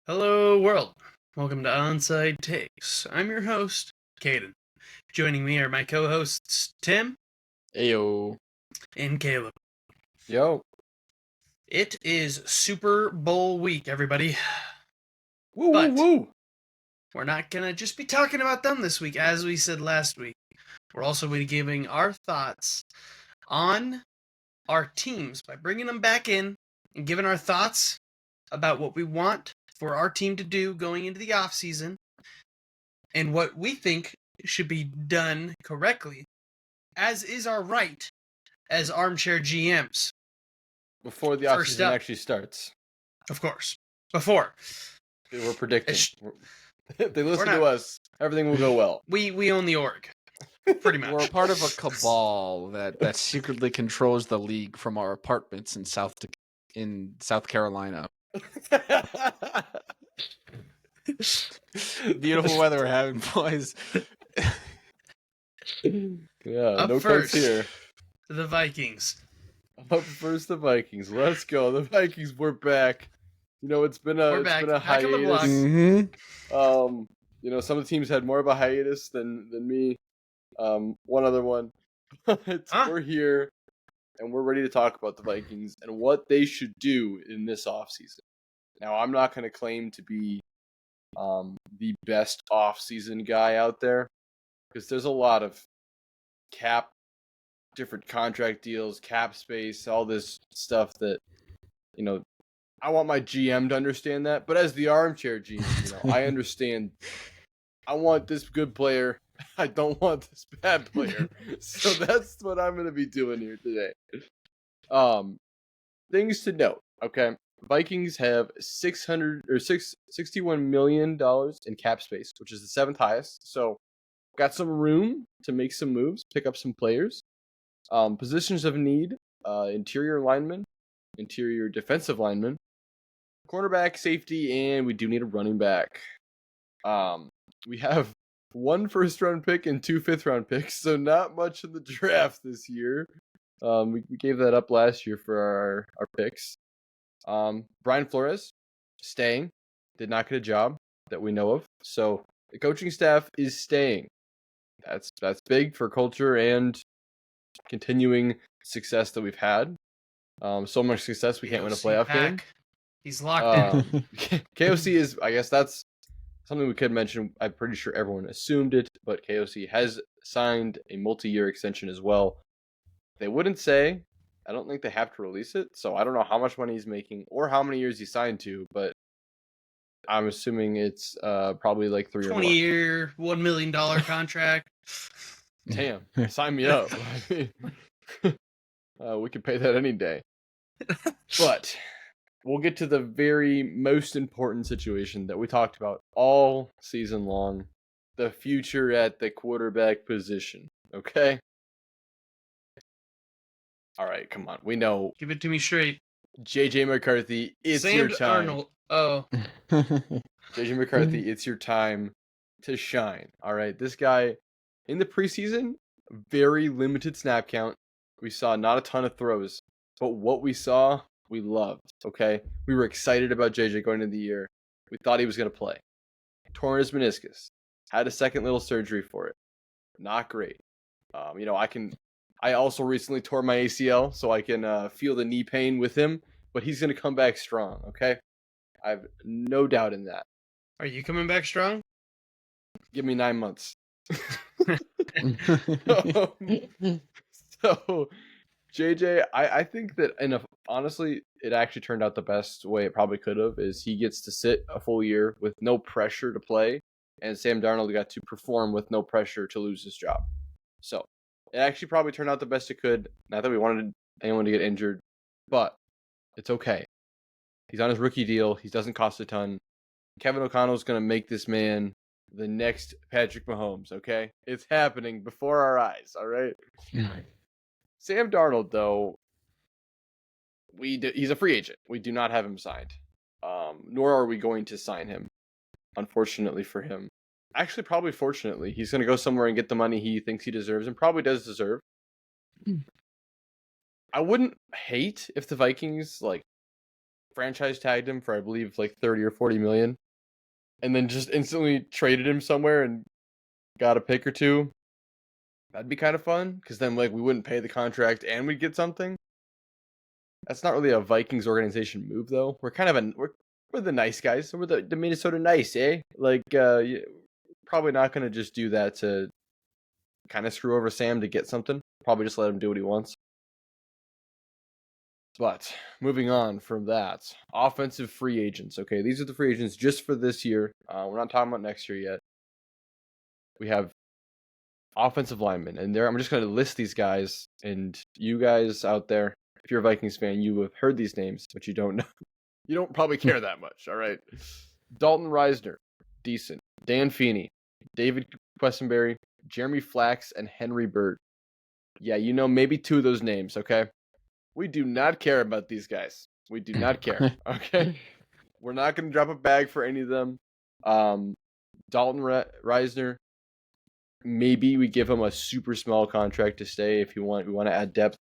Hello, world. Welcome to Onside Takes. I'm your host, Caden. Joining me are my co-hosts, Tim Ayo. and Caleb. Yo. It is Super Bowl week, everybody. Woo, But woo, woo. we're not going to just be talking about them this week, as we said last week. We're also going to be giving our thoughts on our teams by bringing them back in and giving our thoughts about what we want for our team to do going into the offseason and what we think should be done correctly, as is our right as armchair GMs. Before the First offseason up. actually starts. Of course. Before. We're predicting. If they listen not- to us, everything will go well. We own the org. Pretty much. We're a part of a cabal that secretly controls the league from our apartments in South Carolina. Beautiful weather we're having, boys. Yeah, Up no first. coats here. The Vikings. Up first, the Vikings. Let's go. The Vikings, we're back. You know, it's been a Back on the hiatus. block. Mm-hmm. You know, some of the teams had more of a hiatus than me. One other one. But we're here, and we're ready to talk about the Vikings and what they should do in this offseason. Now, I'm not going to claim to be the best offseason guy out there, because there's a lot of different contract deals, cap space, all this stuff that, you know, I want my GM to understand that. But as the armchair GM, you know, I understand. I want this good player. I don't want this bad player. So that's what I'm going to be doing here today. Things to note, okay? Vikings have $61 million in cap space, which is the seventh highest. So got some room to make some moves, pick up some players. Positions of need, interior lineman, interior defensive lineman, cornerback, safety, and we do need a running back. We have 1 first-round pick and 2 fifth-round picks, so not much in the draft this year. We gave that up last year for our picks. Brian Flores, staying. Did not get a job that we know of. So the coaching staff is staying. That's big for culture and continuing success that we've had. So much success we can't win a playoff game. He's locked in. KOC is, I guess that's something we could mention. I'm pretty sure everyone assumed it, but KOC has signed a multi-year extension as well. They wouldn't say. I don't think they have to release it, so I don't know how much money he's making or how many years he signed to, but I'm assuming it's probably like 3 or more. 20-year, $1 million contract. Damn, sign me up. We could pay that any day. But we'll get to the very most important situation that we talked about all season long. The future at the quarterback position. Okay? All right, come on. We know. Give it to me straight. JJ McCarthy, it's Sam your time. Darnold. Oh. JJ McCarthy, it's your time to shine. All right, this guy in the preseason, very limited snap count. We saw not a ton of throws, but what we saw, we loved. Okay, we were excited about JJ going into the year. We thought he was going to play. Torn his meniscus, had a second little surgery for it. Not great. You know, I also recently tore my ACL, so I can feel the knee pain with him, but he's going to come back strong, okay? I have no doubt in that. Are you coming back strong? Give me 9 months. So, JJ, I think that, honestly, it actually turned out the best way it probably could have, is he gets to sit a full year with no pressure to play, and Sam Darnold got to perform with no pressure to lose his job. So, it actually probably turned out the best it could. Not that we wanted anyone to get injured, but it's okay. He's on his rookie deal. He doesn't cost a ton. Kevin O'Connell's going to make this man the next Patrick Mahomes, okay? It's happening before our eyes, all right? Sam Darnold, though, he's a free agent. We do not have him signed, nor are we going to sign him, unfortunately for him. Actually, probably fortunately. He's going to go somewhere and get the money he thinks he deserves, and probably does deserve. I wouldn't hate if the Vikings, franchise tagged him for I believe like 30 or 40 million, and then just instantly traded him somewhere and got a pick or two. That'd be kind of fun because then like we wouldn't pay the contract and we'd get something. That's not really a Vikings organization move though. We're kind of we're the nice guys. We're the Minnesota nice, eh? Like probably not gonna just do that to kind of screw over Sam to get something. Probably just let him do what he wants. But moving on from that, offensive free agents. Okay, these are the free agents just for this year. We're not talking about next year yet. We have offensive linemen, and I'm just going to list these guys. And you guys out there, if you're a Vikings fan, you have heard these names, but you don't know. You don't probably care that much. All right, Dalton Reisner, decent. Dan Feeney, David Questenberry, Jeremy Flax, and Henry Bird. Yeah, you know maybe two of those names. Okay. We do not care about these guys. We do not care. Okay? We're not going to drop a bag for any of them. Dalton Reisner, maybe we give him a super small contract to stay if you want. We want to add depth.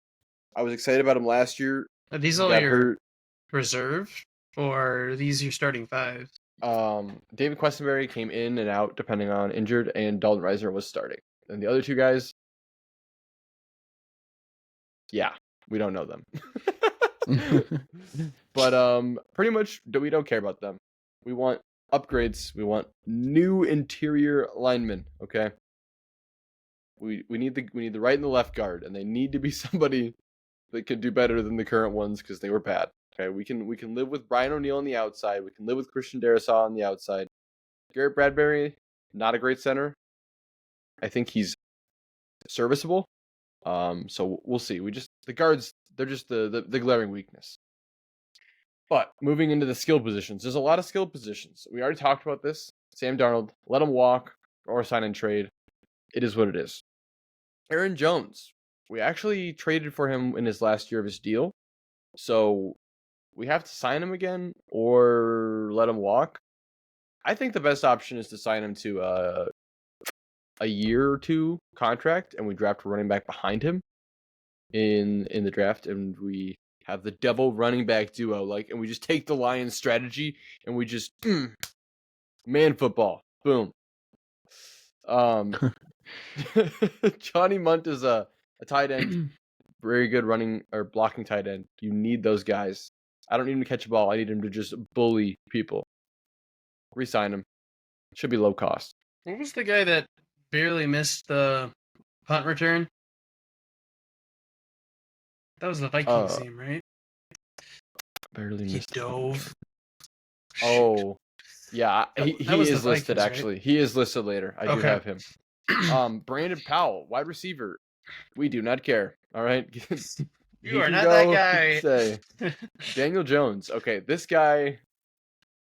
I was excited about him last year. Are these all your reserve, or are these your starting fives? David Questenberry came in and out depending on injured, and Dalton Reisner was starting. And the other two guys, yeah. We don't know them. But pretty much we don't care about them. We want upgrades. We want new interior linemen, okay? We need the right and the left guard, and they need to be somebody that can do better than the current ones because they were bad. Okay, we can live with Brian O'Neill on the outside. We can live with Christian Darrisaw on the outside. Garrett Bradbury, not a great center. I think he's serviceable. So we'll see. The guards, they're just the glaring weakness. But moving into the skill positions, there's a lot of skill positions. We already talked about this. Sam Darnold, let him walk or sign and trade. It is what it is. Aaron Jones, we actually traded for him in his last year of his deal. So we have to sign him again or let him walk. I think the best option is to sign him to a year or two contract, and we draft a running back behind him in the draft, and we have the double running back duo, and we just take the Lions strategy and we just man football, boom. Johnny Munt is a tight end, very good running or blocking tight end. You need those guys. I don't need him to catch a ball. I need him to just bully people. Resign him. Should be low cost. What was the guy that barely missed the punt return? That was the Vikings team, right? Barely missed. He dove. Oh, yeah. He is listed, Vikings, actually. right? He is listed later. I do have him. Brandon Powell, wide receiver. We do not care. All right? You are not that guy. Say. Daniel Jones. Okay, this guy,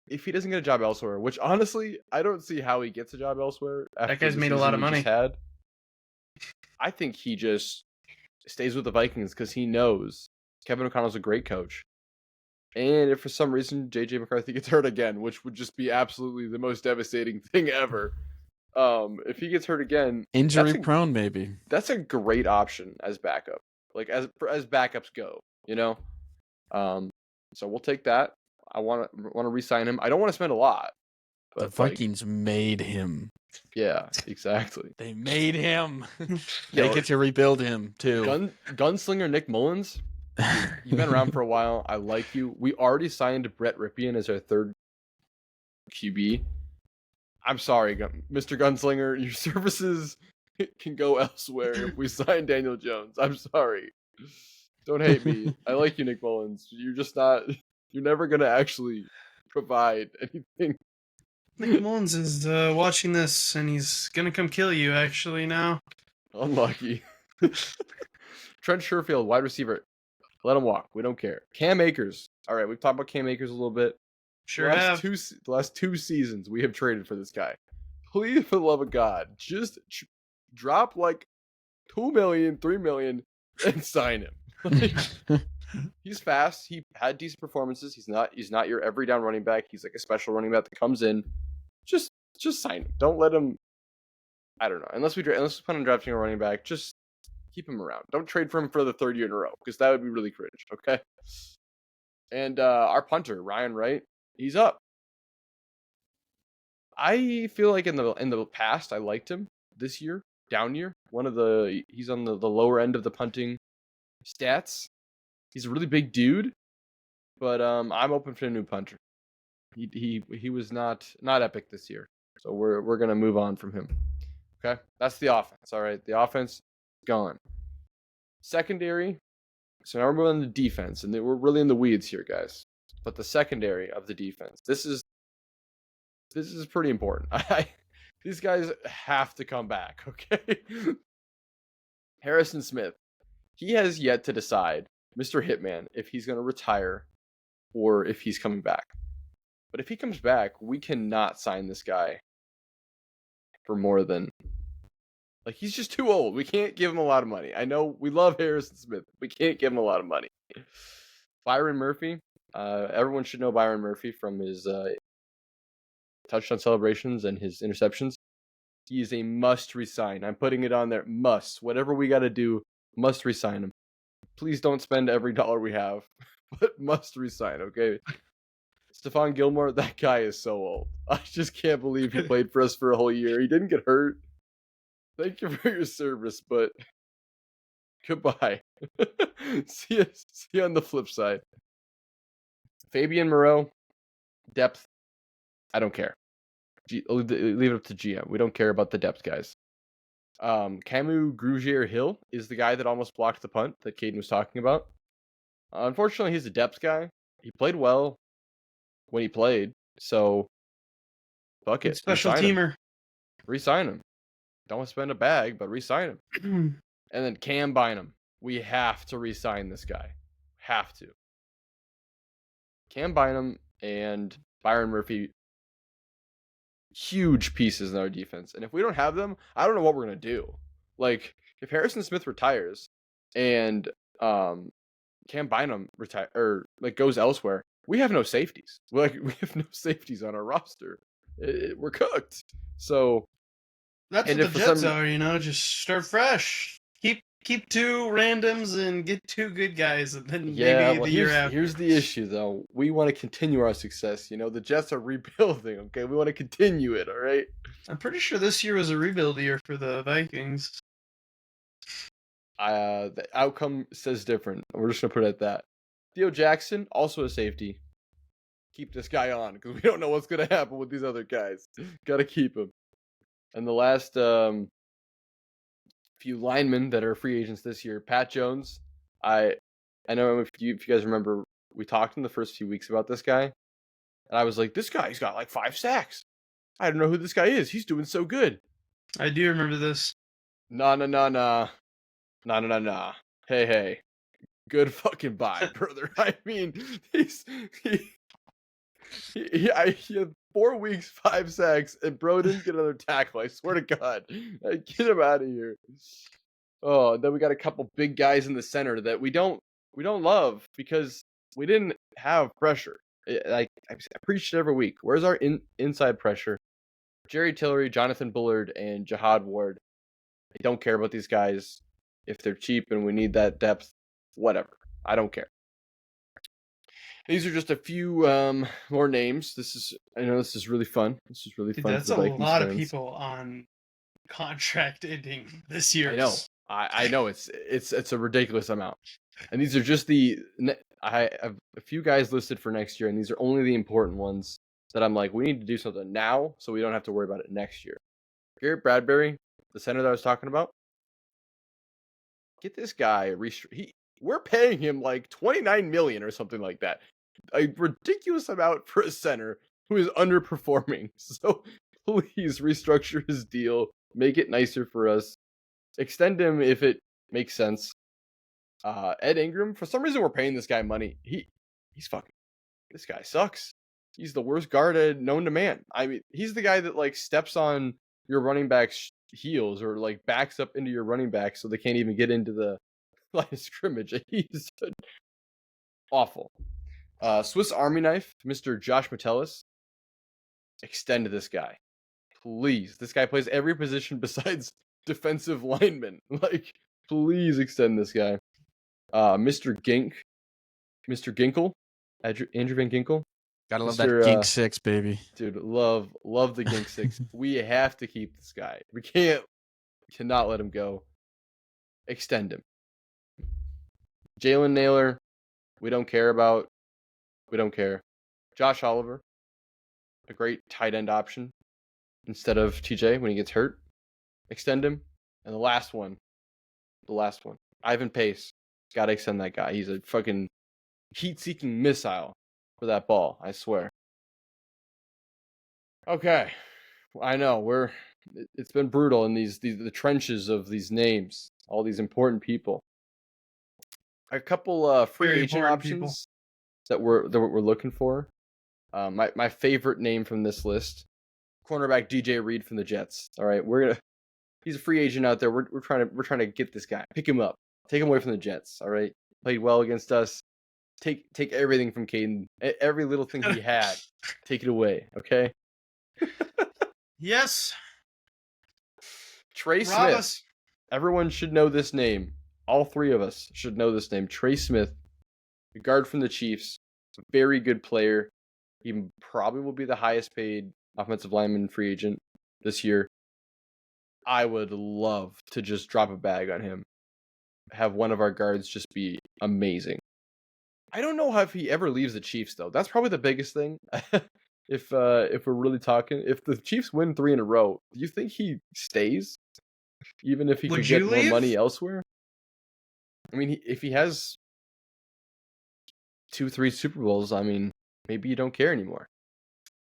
if he doesn't get a job elsewhere, which honestly, I don't see how he gets a job elsewhere. That guy's made a lot of money. I think he just stays with the Vikings because he knows Kevin O'Connell's a great coach. And if for some reason J.J. McCarthy gets hurt again, which would just be absolutely the most devastating thing ever, if he gets hurt again, injury prone, maybe that's a great option as backup. Like as backups go, you know. So we'll take that. I want to re-sign him. I don't want to spend a lot. But the Vikings made him. Yeah, exactly. They made him. They get to rebuild him too. Gunslinger Nick Mullins. You've been around for a while. I like you. We already signed Brett Ripien as our third QB. I'm sorry, Mr. Gunslinger. Your services can go elsewhere if we sign Daniel Jones. I'm sorry. Don't hate me. I like you, Nick Mullins. You're just not. You're never gonna actually provide anything. Nick Mullins is watching this, and he's gonna come kill you. Actually, now. Unlucky. Trent Sherfield, wide receiver. Let him walk. We don't care. Cam Akers. All right, we've talked about Cam Akers a little bit. Sure have. The last two seasons, we have traded for this guy. Please, for the love of God, just drop like $2 million, $3 million, and sign him. He's fast. He had decent performances. He's not your every down running back. He's like a special running back that comes in. Just sign him. Don't let him. I don't know. Unless we plan on drafting a running back, just keep him around. Don't trade for him for the third year in a row because that would be really cringe. Okay. And our punter, Ryan Wright, he's up. I feel like in the past I liked him. This year, down year, he's on the lower end of the punting stats. He's a really big dude, but I'm open for a new punter. He was not epic this year, so we're gonna move on from him. Okay, that's the offense. All right, the offense gone. Secondary. So now we're moving on to defense, and we're really in the weeds here, guys. But the secondary of the defense, this is pretty important. These guys have to come back. Okay, Harrison Smith, he has yet to decide, Mr. Hitman, if he's gonna retire or if he's coming back. But if he comes back, we cannot sign this guy for more than, like, he's just too old. We can't give him a lot of money. I know we love Harrison Smith. We can't give him a lot of money. Byron Murphy. Everyone should know Byron Murphy from his touchdown celebrations and his interceptions. He is a must resign. I'm putting it on there. Must. Whatever we got to do, must resign him. Please don't spend every dollar we have, but must resign, okay? Stephon Gilmore, that guy is so old. I just can't believe he played for us for a whole year. He didn't get hurt. Thank you for your service, but goodbye. See you on the flip side. Fabian Moreau, depth, I don't care. Leave it up to GM. We don't care about the depth, guys. Camus Grugier-Hill is the guy that almost blocked the punt that Caden was talking about. Unfortunately, he's a depth guy. He played well when he played, so fuck it. Special teamer. Resign him. Don't spend a bag, but resign him. And then Cam Bynum. We have to resign this guy. Have to. Cam Bynum and Byron Murphy, huge pieces in our defense. And if we don't have them, I don't know what we're going to do. Like, if Harrison Smith retires and Cam Bynum goes elsewhere, we have no safeties. We have no safeties on our roster. We're cooked. So that's what the Jets are, just start fresh. Keep two randoms and get two good guys, and then maybe the year after. Here's the issue, though. We want to continue our success. The Jets are rebuilding, okay? We want to continue it, all right? I'm pretty sure this year was a rebuild year for the Vikings. The outcome says different. We're just going to put it at that. Theo Jackson, also a safety. Keep this guy on, because we don't know what's going to happen with these other guys. Got to keep him. And the last few linemen that are free agents this year, Pat Jones. I know if you guys remember, we talked in the first few weeks about this guy, and I was like, this guy's got like 5 sacks. I don't know who this guy is. He's doing so good. I do remember this. Nah. Hey. Good fucking bye, brother. I mean, he had 4 weeks, 5 sacks, and bro didn't get another tackle. I swear to God. Get him out of here. Oh, then we got a couple big guys in the center that we don't love because we didn't have pressure. I preached it every week. Where's our inside pressure? Jerry Tillery, Jonathan Bullard, and Jihad Ward. I don't care about these guys. If they're cheap and we need that depth, whatever. I don't care. These are just a few more names. I know this is really fun. This is really fun. That's a lot of people on contract ending this year. I know. I know it's a ridiculous amount. And these are just I have a few guys listed for next year, and these are only the important ones that I'm like, we need to do something now so we don't have to worry about it next year. Garrett Bradbury, the center that I was talking about, get this guy we're paying him like $29 million or something like that. A ridiculous amount for a center who is underperforming. So please restructure his deal, make it nicer for us, extend him if it makes sense. Ed Ingram, for some reason we're paying this guy money. This guy sucks. He's the worst guard known to man. I mean, he's the guy that like steps on your running back's heels or like backs up into your running back so they can't even get into the line of scrimmage. He's awful. Swiss Army knife, Mr. Josh Metellus. Extend this guy. Please. This guy plays every position besides defensive lineman. Like, please extend this guy. Mr. Ginkle. Andrew Van Ginkel. Gotta love Mr., that Gink 6, baby. Dude, love the Gink 6. We have to keep this guy. We cannot let him go. Extend him. Jalen Naylor, we don't care about. We don't care. Josh Oliver, a great tight end option instead of TJ when he gets hurt. Extend him. And the last one, Ivan Pace. Gotta extend that guy. He's a fucking heat-seeking missile for that ball, I swear. Okay. I know, it's been brutal in the trenches of these names, all these important people. A couple free Very agent important options that we're looking for. My favorite name from this list, cornerback DJ Reed from the Jets. All right, he's a free agent out there. We're trying to get this guy, pick him up, take him away from the Jets. All right, played well against us. Take everything from Caden, every little thing he had, take it away. Okay. Yes. Trey Rob Smith. us. Everyone should know this name. All three of us should know this name. Trey Smith, the guard from the Chiefs, very good player. He probably will be the highest paid offensive lineman free agent this year. I would love to just drop a bag on him. Have one of our guards just be amazing. I don't know if he ever leaves the Chiefs though. That's probably the biggest thing. If we're really talking, if the Chiefs win 3 in a row, do you think he stays? Even if he Would could you get more leave? money elsewhere? I mean, if he has 2-3 Super Bowls, I mean, maybe you don't care anymore.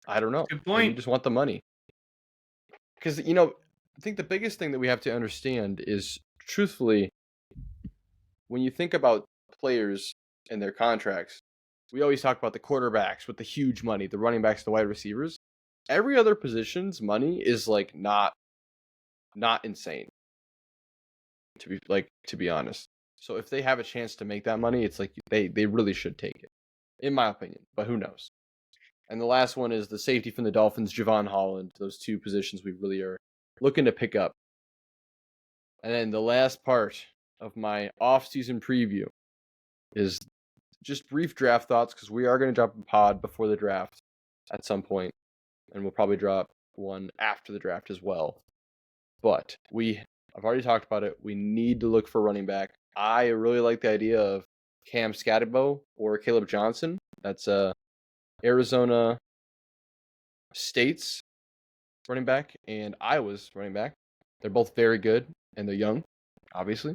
I don't know. Good Maybe you point. just want the money. Because, I think the biggest thing that we have to understand is, truthfully, when you think about players and their contracts, we always talk about the quarterbacks with the huge money, the running backs, the wide receivers. Every other position's money is like not insane. To be honest. So if they have a chance to make that money, it's like they really should take it, in my opinion. But who knows? And the last one is the safety from the Dolphins, Javon Holland. Those two positions we really are looking to pick up. And then the last part of my off-season preview is just brief draft thoughts, because we are going to drop a pod before the draft at some point, and we'll probably drop one after the draft as well. But I've already talked about it. We need to look for running back. I really like the idea of Cam Scatterbo or Caleb Johnson. That's Arizona State's running back and Iowa's running back. They're both very good, and they're young, obviously.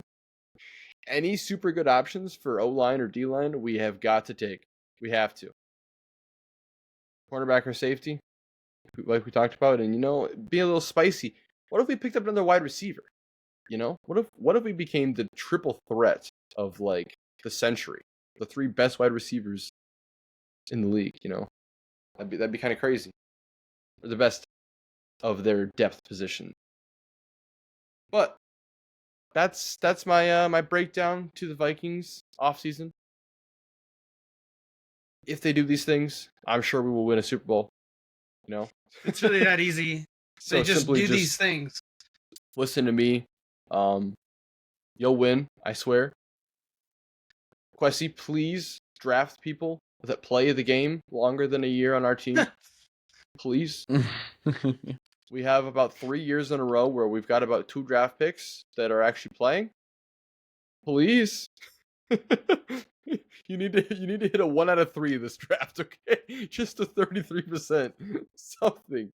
Any super good options for O-line or D-line, we have got to take. We have to. Cornerback or safety, like we talked about, and be a little spicy. What if we picked up another wide receiver? What if we became the triple threat of like the century, the 3 best wide receivers in the league? That'd be kind of crazy. Or the best of their depth position. But that's my my breakdown to the Vikings offseason. If they do these things, I'm sure we will win a Super Bowl. It's really that easy. So They just simply do these things. Listen to me. You'll win, I swear. Quessy, please draft people that play the game longer than a year on our team. Please. We have about 3 years in a row where we've got about 2 draft picks that are actually playing. Please. You need to hit a 1 out of 3 this draft, okay? Just a 33%. Something.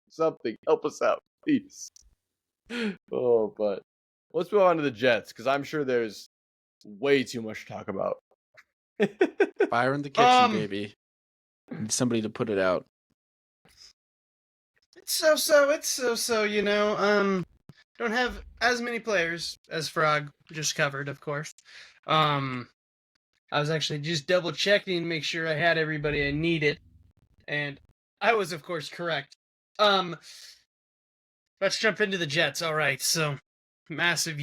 Help us out, please. Oh, but let's move on to the Jets, because I'm sure there's way too much to talk about. Fire in the kitchen, baby. Need somebody to put it out. It's so. Don't have as many players as Frog just covered, of course. I was actually just double checking to make sure I had everybody I needed, and I was, of course, correct. Let's jump into the Jets. All right, so massive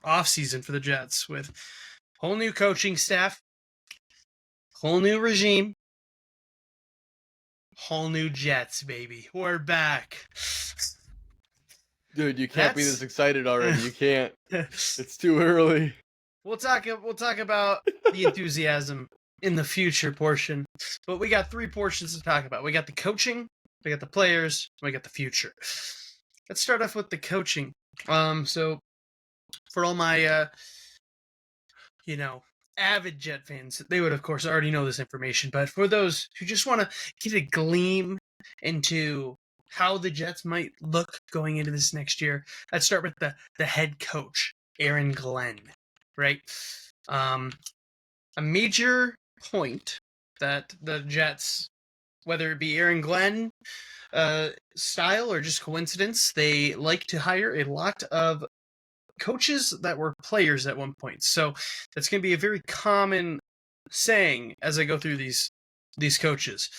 offseason for the Jets with whole new coaching staff, whole new regime, whole new Jets, baby. We're back. Dude, you can't be this excited already. You can't. It's too early. We'll talk about the enthusiasm in the future portion. But we got 3 portions to talk about. We got the coaching, we got the players, we got the future. Let's start off with the coaching. So for all my avid Jet fans, they would of course already know this information, but for those who just want to get a gleam into how the Jets might look going into this next year, let's start with the head coach, Aaron Glenn, right? A major point that the Jets, whether it be Aaron Glenn style or just coincidence, they like to hire a lot of coaches that were players at one point. So that's going to be a very common saying as I go through these coaches.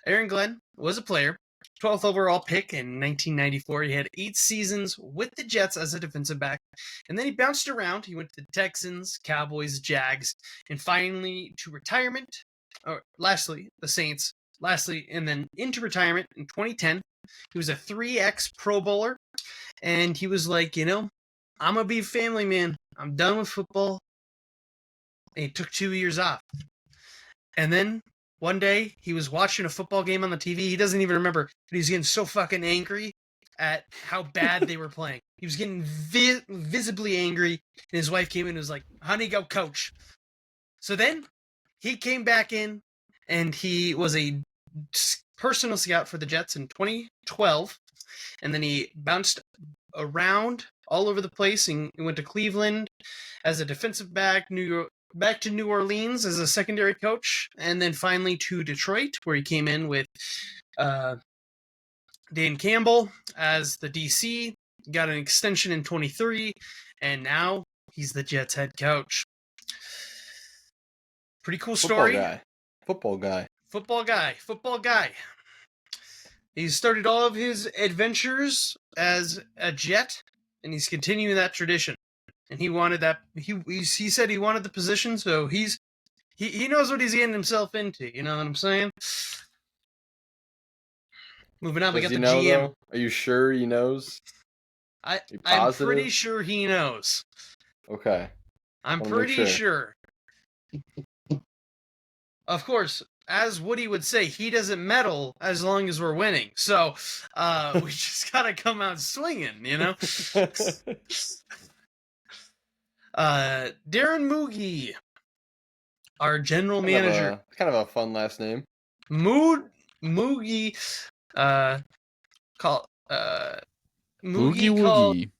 Aaron Glenn was a player, 12th overall pick in 1994. He had 8 seasons with the Jets as a defensive back, and then he bounced around. He went to the Texans, Cowboys, Jags, and finally to retirement. Lastly, the Saints. Lastly, and then into retirement in 2010. He was a 3X Pro Bowler, and he was like, I'm going to be a family man. I'm done with football. And he took 2 years off. And then one day, he was watching a football game on the TV. He doesn't even remember, but he was getting so fucking angry at how bad they were playing. He was getting visibly angry, and his wife came in and was like, honey, go coach. So then, he came back in, and he was a personal scout for the Jets in 2012, and then he bounced around all over the place and went to Cleveland as a defensive back, back to New Orleans as a secondary coach, and then finally to Detroit, where he came in with Dan Campbell as the DC, got an extension in 23, and now he's the Jets head coach. Pretty cool story. Football guy. He started all of his adventures as a Jet, and he's continuing that tradition. And he wanted that. He said he wanted the position, so he knows what he's getting himself into. You know what I'm saying? Moving on, we got the GM. Though? Are you sure he knows? I'm pretty sure he knows. Okay. I'm pretty sure. Of course, as Woody would say, he doesn't meddle as long as we're winning. So we just gotta come out swinging, Darren Moogie, our general manager. Kind of a fun last name. Moogie, Moogie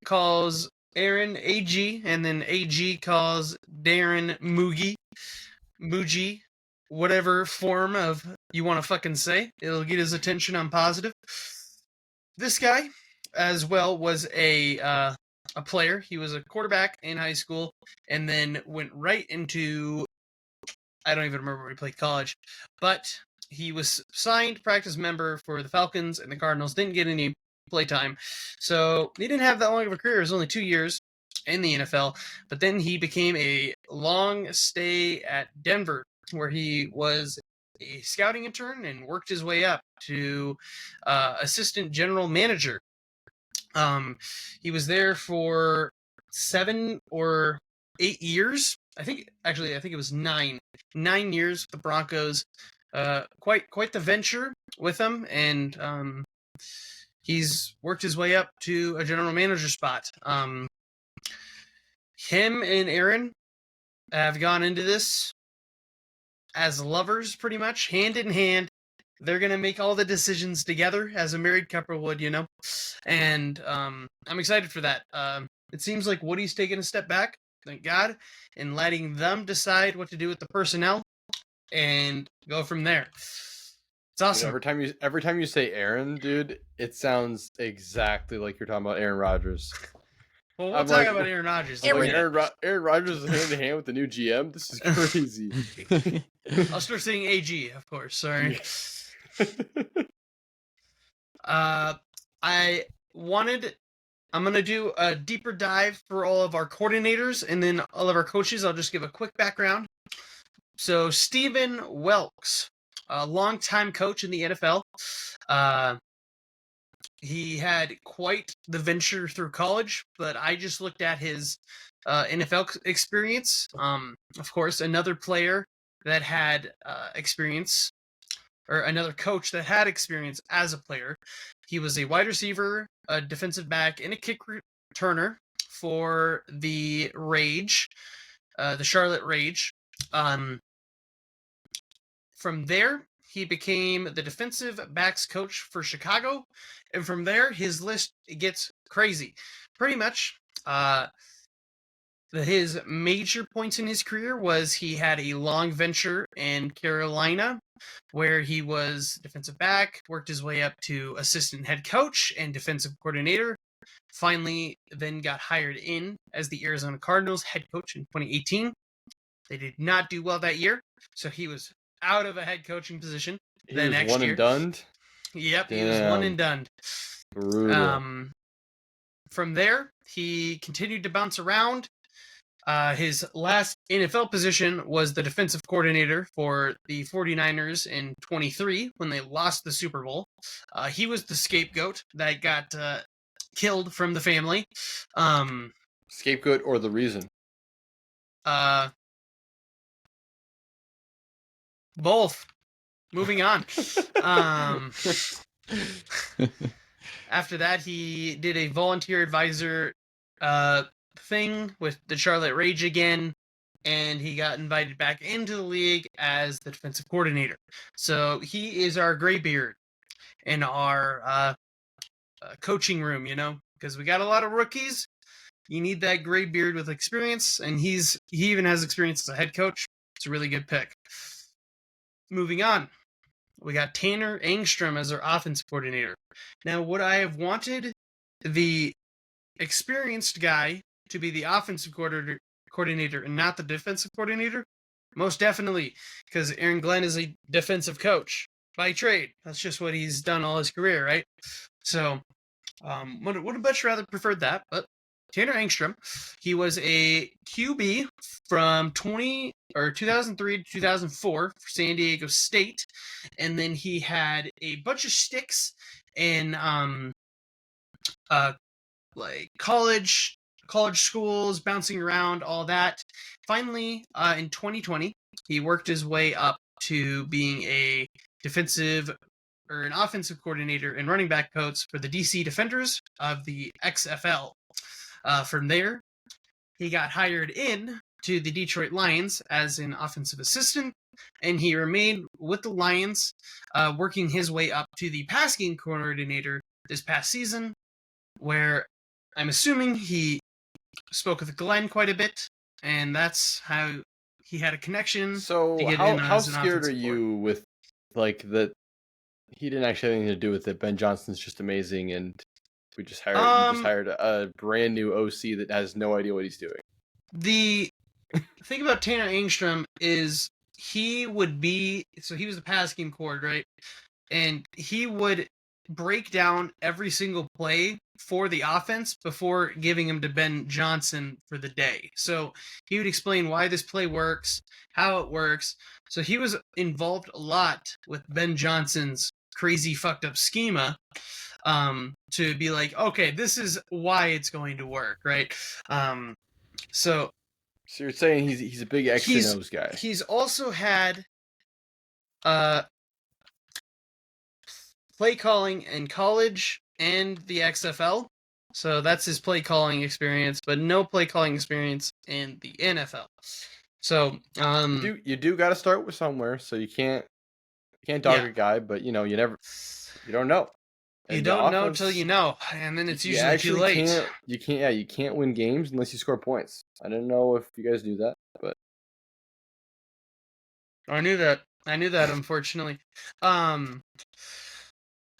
calls Aaron AG, and then AG calls Darren Moogie, whatever form of you want to fucking say. It'll get his attention on positive. This guy, as well, was a player. He was a quarterback in high school, and then went right into, I don't even remember where he played college, but he was signed practice member for the Falcons and the Cardinals. Didn't get any playtime, so he didn't have that long of a career. It was only 2 years in the NFL, but then he became a long stay at Denver, where he was a scouting intern and worked his way up to assistant general manager. He was there for 7 or 8 years. I think it was 9 years with the Broncos. Quite the venture with them, and he's worked his way up to a general manager spot. Him and Aaron have gone into this as lovers, pretty much, hand in hand. They're going to make all the decisions together as a married couple would, And I'm excited for that. It seems like Woody's taking a step back, thank God, and letting them decide what to do with the personnel and go from there. It's awesome. Every time you say Aaron, dude, it sounds exactly like you're talking about Aaron Rodgers. Well, we'll talk about Aaron Rodgers. Aaron Rodgers is hand in hand with the new GM. This is crazy. I'll start saying AG, of course. Sorry. I'm going to do a deeper dive for all of our coordinators and then all of our coaches. I'll just give a quick background. So, Stephen Welks, a longtime coach in the NFL. He had quite the venture through college, but I just looked at his NFL experience. Of course, another player that had experience, or another coach that had experience as a player. He was a wide receiver, a defensive back, and a kick returner for the Rage, the Charlotte Rage. From there, he became the defensive backs coach for Chicago, and from there, his list gets crazy. Pretty much, his major points in his career was he had a long venture in Carolina, where he was defensive back, worked his way up to assistant head coach and defensive coordinator. Finally, then got hired in as the Arizona Cardinals head coach in 2018. They did not do well that year, so he was out of a head coaching position the next one year. And done? Yep, he was one and done. Brutal. From there, he continued to bounce around. His last NFL position was the defensive coordinator for the 49ers in 23 when they lost the Super Bowl. He was the scapegoat that got killed from the family. Scapegoat or the reason? Both. Moving on. After that, he did a volunteer advisor thing with the Charlotte Rage again, and he got invited back into the league as the defensive coordinator. So he is our graybeard in our coaching room, because we got a lot of rookies. You need that graybeard with experience, and he even has experience as a head coach. It's a really good pick. Moving on, we got Tanner Engstrom as our offensive coordinator. Now, would I have wanted the experienced guy to be the offensive coordinator and not the defensive coordinator? Most definitely, because Aaron Glenn is a defensive coach by trade. That's just what he's done all his career, right? So, would have much rather preferred that, but Tanner Engstrom, he was a QB from 2003 to 2004 for San Diego State, and then he had a bunch of sticks in like college schools, bouncing around, all that. Finally, in 2020, he worked his way up to being an offensive coordinator and running back coach for the DC Defenders of the XFL. From there, he got hired in to the Detroit Lions as an offensive assistant, and he remained with the Lions, working his way up to the passing coordinator this past season, where I'm assuming he spoke with Glenn quite a bit, and that's how he had a connection. So to get how scared are you with that he didn't actually have anything to do with it? Ben Johnson's just amazing, and we just hired a brand new OC that has no idea what he's doing. The thing about Tanner Engstrom is he was the pass game coord, right? And he would break down every single play for the offense before giving him to Ben Johnson for the day. So he would explain why this play works, how it works. So he was involved a lot with Ben Johnson's crazy fucked up schema, to be like, okay, this is why it's going to work, right? So you're saying he's a big X and O's guy. He's also had play calling in college and the XFL. So that's his play calling experience, but no play calling experience in the NFL. So you do got to start with somewhere, so you can't dog a guy, but you don't know. You don't know until you know, and then it's usually too late. You can't win games unless you score points. I don't know if you guys knew that, but I knew that, unfortunately.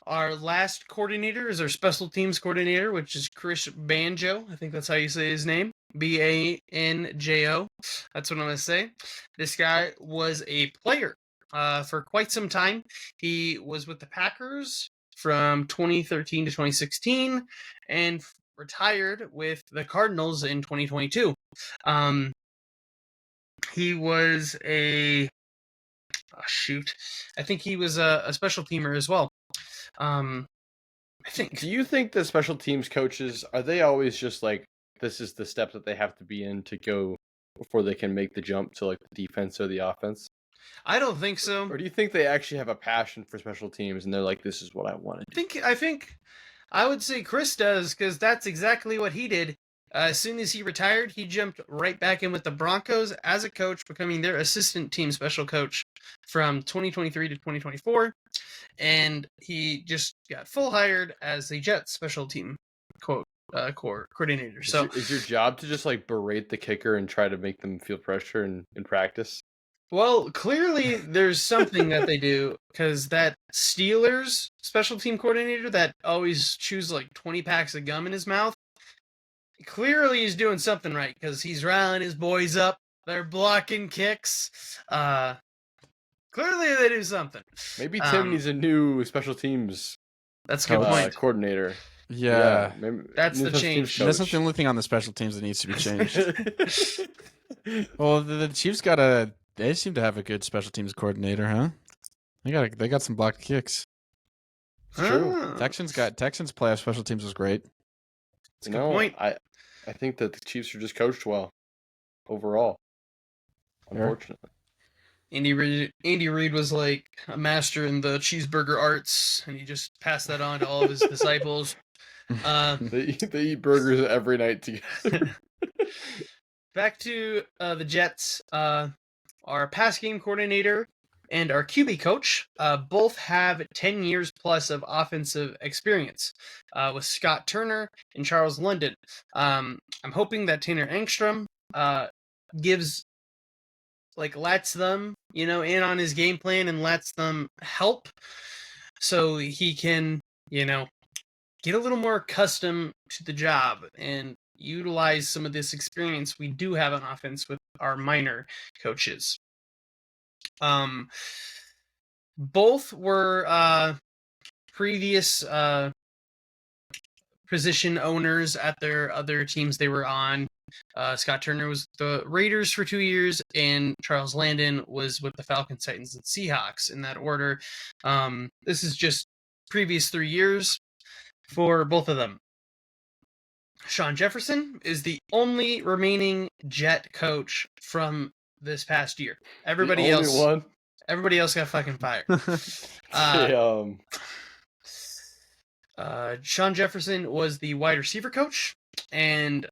Our last coordinator is our special teams coordinator, which is Chris Banjo. I think that's how you say his name. Banjo. That's what I'm going to say. This guy was a player for quite some time. He was with the Packers from 2013 to 2016 and retired with the Cardinals in 2022. He was I think he was a special teamer as well. I think. Do you think the special teams coaches, are they always just like, this is the step that they have to be in to go before they can make the jump to like the defense or the offense? I don't think so. Or do you think they actually have a passion for special teams and they're like, this is what I want to do? I think I would say Chris does, because that's exactly what he did. As soon as he retired, he jumped right back in with the Broncos as a coach, becoming their assistant team special coach from 2023 to 2024. And he just got full hired as the Jets special team coordinator. So Is your job to just like berate the kicker and try to make them feel pressure in practice? well, clearly there's something that they do, because that Steelers special team coordinator that always chews like 20 packs of gum in his mouth, clearly he's doing something right, because he's riling his boys up. They're blocking kicks. Clearly they do something. Maybe Tim needs a new special teams That's a good point. coordinator. Yeah. Maybe That's new the special change. teams That's not coach. the only thing on the special teams that needs to be changed. Well, the Chiefs they seem to have a good special teams coordinator, huh? They got some blocked kicks. It's true. Ah, Texans playoff special teams was great. That's a good point. I think that the Chiefs are just coached well overall. Fair. Unfortunately. Andy Reid was like a master in the cheeseburger arts, and he just passed that on to all of his disciples. They eat burgers every night together. Back to the Jets. Our pass game coordinator and our QB coach both have 10 years plus of offensive experience with Scott Turner and Charles London. I'm hoping that Tanner Engstrom lets them, in on his game plan and lets them help, so he can, get a little more accustomed to the job and utilize some of this experience we do have on offense with our minor coaches. Both were previous position owners at their other teams they were on. Scott Turner was the Raiders for 2 years, and Charles Landon was with the Falcons, Titans, and Seahawks in that order. This is just previous 3 years for both of them. Sean Jefferson is the only remaining Jet coach from this past year. Everybody else got fucking fired. Sean Jefferson was the wide receiver coach, and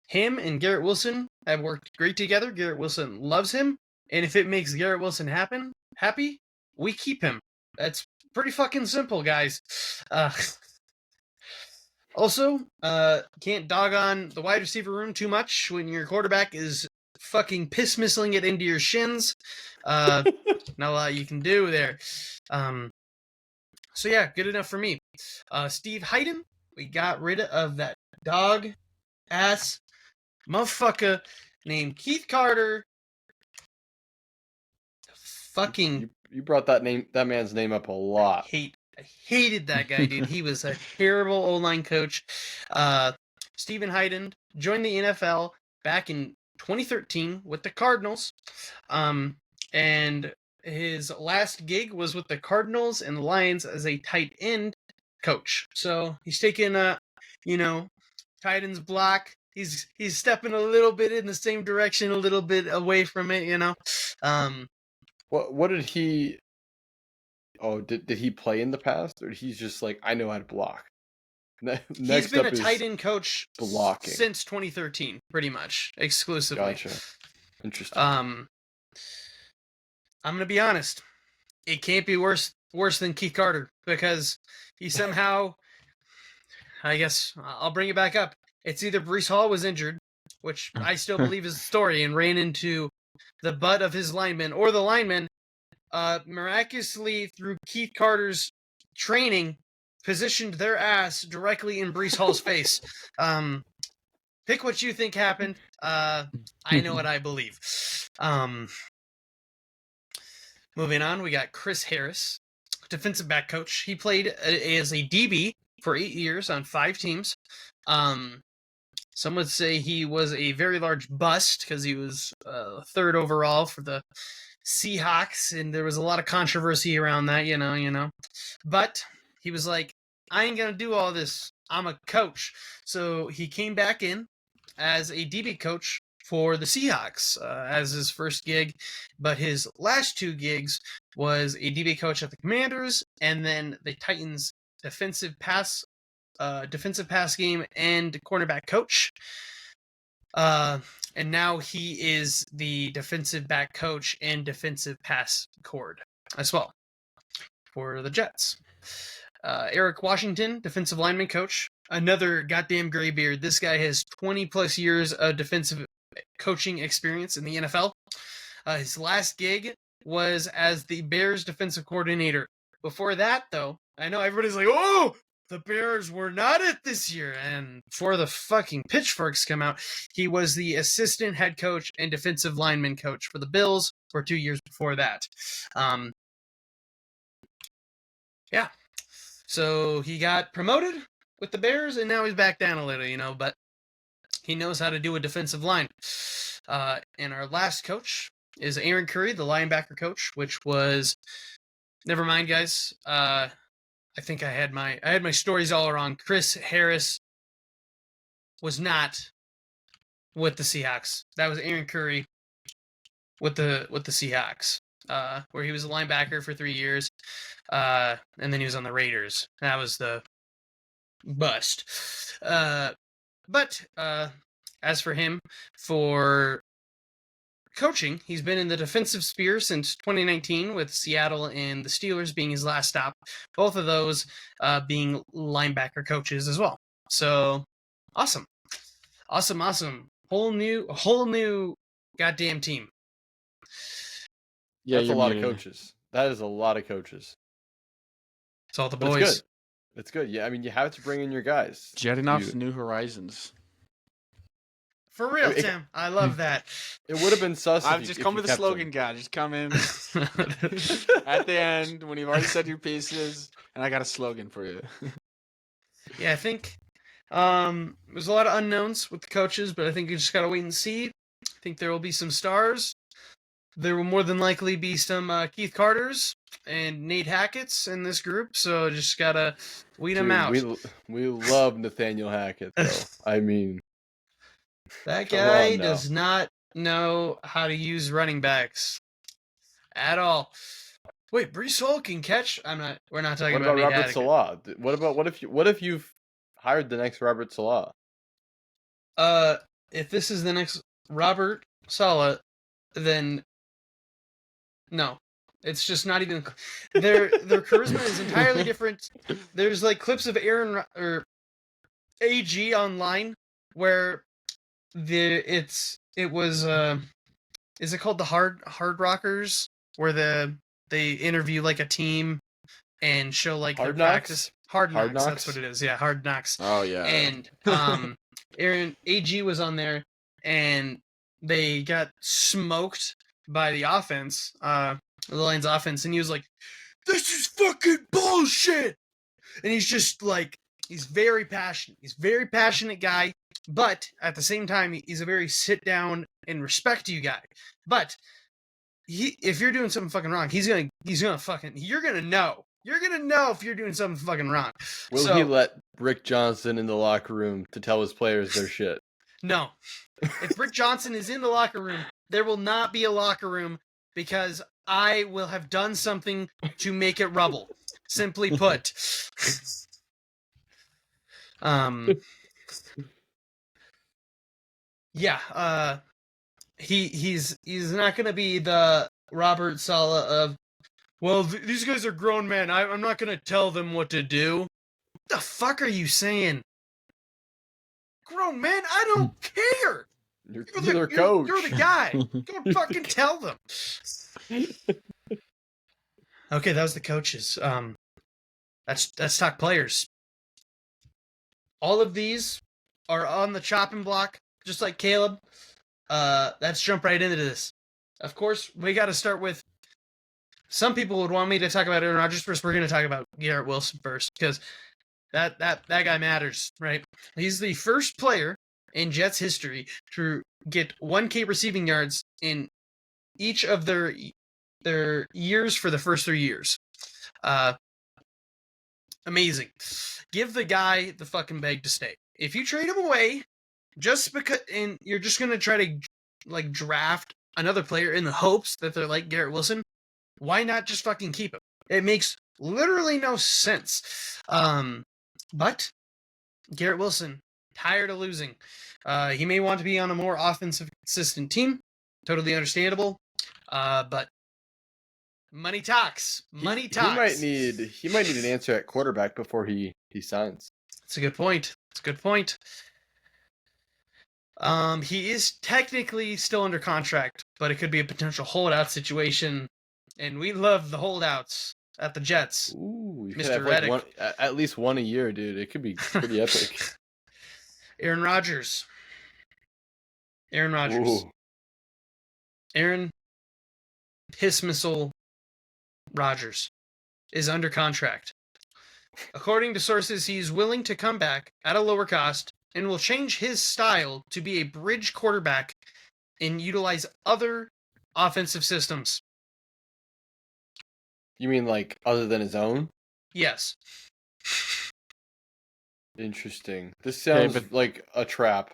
him and Garrett Wilson have worked great together. Garrett Wilson loves him, and if it makes Garrett Wilson happy, we keep him. That's pretty fucking simple, guys. Also, can't dog on the wide receiver room too much when your quarterback is fucking piss missiling it into your shins. Not a lot you can do there. So yeah, good enough for me. Steve Hyden, we got rid of that dog ass motherfucker named Keith Carter. Fucking you brought that man's name up a lot. I hated that guy, dude. He was a terrible O-line coach. Stephen Hyden joined the NFL back in 2013 with the Cardinals. And his last gig was with the Cardinals and the Lions as a tight end coach. So he's taking tight end's block. He's stepping a little bit in the same direction, a little bit away from it, What did he? Oh, did he play in the past, or he's just like, I know how to block? He's been a tight end coach blocking since 2013, pretty much exclusively. Gotcha. Interesting. I'm gonna be honest. It can't be worse than Keith Carter, because he somehow, I guess I'll bring it back up. It's either Breece Hall was injured, which I still believe is the story, and ran into the butt of his lineman, or the lineman miraculously through Keith Carter's training positioned their ass directly in Breece Hall's face. Pick what you think happened. I know what I believe. Moving on, we got Chris Harris, defensive back coach. He played as a DB for 8 years on 5 teams. Some would say he was a very large bust because he was third overall for the Seahawks, and there was a lot of controversy around that, you know. But he was like, I ain't gonna do all this. I'm a coach. So he came back in as a DB coach for the Seahawks as his first gig, but his last 2 gigs was a DB coach at the Commanders and then the Titans defensive pass game and cornerback coach. And now he is the defensive back coach and defensive pass cord as well for the Jets. Eric Washington, defensive lineman coach, another goddamn graybeard. This guy has 20 plus years of defensive coaching experience in the NFL. His last gig was as the Bears defensive coordinator. Before that, though, I know everybody's like, oh, the Bears were not it this year. And before the fucking pitchforks come out, he was the assistant head coach and defensive lineman coach for the Bills for 2 years before that. Yeah. So he got promoted with the Bears, and now he's back down a little, but he knows how to do a defensive line. And our last coach is Aaron Curry, the linebacker coach, which was, never mind, guys. I think I had my stories all wrong. Chris Harris was not with the Seahawks. That was Aaron Curry with the Seahawks, where he was a linebacker for 3 years, and then he was on the Raiders. That was the bust. But as for him, for coaching, he's been in the defensive sphere since 2019 with Seattle and the Steelers being his last stop. Both of those being linebacker coaches as well. So awesome. Whole new goddamn team. Yeah, that's a lot of coaches. That is a lot of coaches. It's all the But boys. It's good. Yeah, I mean, you have to bring in your guys. Jetting off to new horizons. For real, Tim. I love that. It would have been sus. I've just come with a slogan, guy. Just come in at the end when you've already said your pieces, and I got a slogan for you. Yeah, I think there's a lot of unknowns with the coaches, but I think you just gotta wait and see. I think there will be some stars. There will more than likely be some Keith Carters and Nate Hackett's in this group, so just gotta weed them out. We love Nathaniel Hackett, though. I mean, that guy does not know how to use running backs at all. Wait, Breece Hall can catch? We're not talking about Robert Salah. What if you've hired the next Robert Salah? If this is the next Robert Salah, then no. It's just not even their charisma is entirely different. There's like clips of Aaron or AG online where is it called the Hard Rockers, where they interview like a team and show like their practice. Hard Knocks, that's what it is. Yeah, Hard Knocks. Oh yeah. And Aaron AG was on there, and they got smoked by the offense, the Lions offense, and he was like, "This is fucking bullshit." And he's just like, he's very passionate. He's a very passionate guy, but at the same time, he's a very sit down and respect you guy. But if you're doing something fucking wrong, he's gonna fucking, you're gonna know. You're gonna know if you're doing something fucking wrong. Will he let Rick Johnson in the locker room to tell his players their shit? No. If Rick Johnson is in the locker room, there will not be a locker room because I will have done something to make it rubble. Simply put. Yeah, he's not going to be the Robert Saleh of, well, these guys are grown men. I'm not going to tell them what to do. What the fuck are you saying? Grown men? I don't care. You're the coach. You're the guy. Go fucking tell them. Okay, that was the coaches. Let's talk players. All of these are on the chopping block, just like Caleb. Let's jump right into this. Of course, we got to start with. Some people would want me to talk about Aaron Rodgers first. We're going to talk about Garrett Wilson first because that guy matters, right? He's the first player in Jets history to get 1K receiving yards in each of their years for the first 3 years. Amazing. Give the guy the fucking bag to stay. If you trade him away, just because, and you're just going to try to like draft another player in the hopes that they're like Garrett Wilson, why not just fucking keep him? It makes literally no sense. But Garrett Wilson, tired of losing. He may want to be on a more offensive, consistent team. Totally understandable. But money talks. Money talks. He might need an answer at quarterback before he signs. That's a good point. He is technically still under contract, but it could be a potential holdout situation. And we love the holdouts at the Jets. Ooh, you could Mr. have like Reddick. at least one a year, dude. It could be pretty epic. Aaron Rodgers. Ooh. Aaron Piss Missile Rodgers is under contract. According to sources, he's willing to come back at a lower cost and will change his style to be a bridge quarterback and utilize other offensive systems. You mean like other than his own? Yes. Interesting. This sounds like a trap.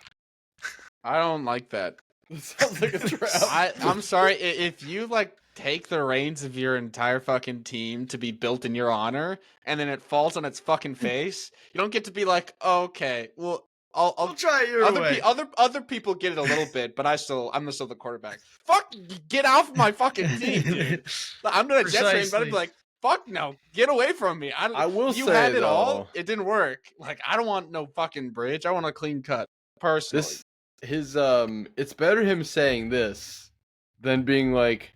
I don't like that. This sounds like a trap. I'm sorry if you like take the reins of your entire fucking team to be built in your honor, and then it falls on its fucking face. You don't get to be like, okay, well, I'll try it your way. Other people get it a little bit, but I'm still the quarterback. Fuck, get off my fucking team, dude. I'm gonna Jets fan, but I'd be like, fuck no, get away from me. I will you say, had it though, all, it didn't work. Like, I don't want no fucking bridge. I want a clean cut. Personally, it's better him saying this than being like,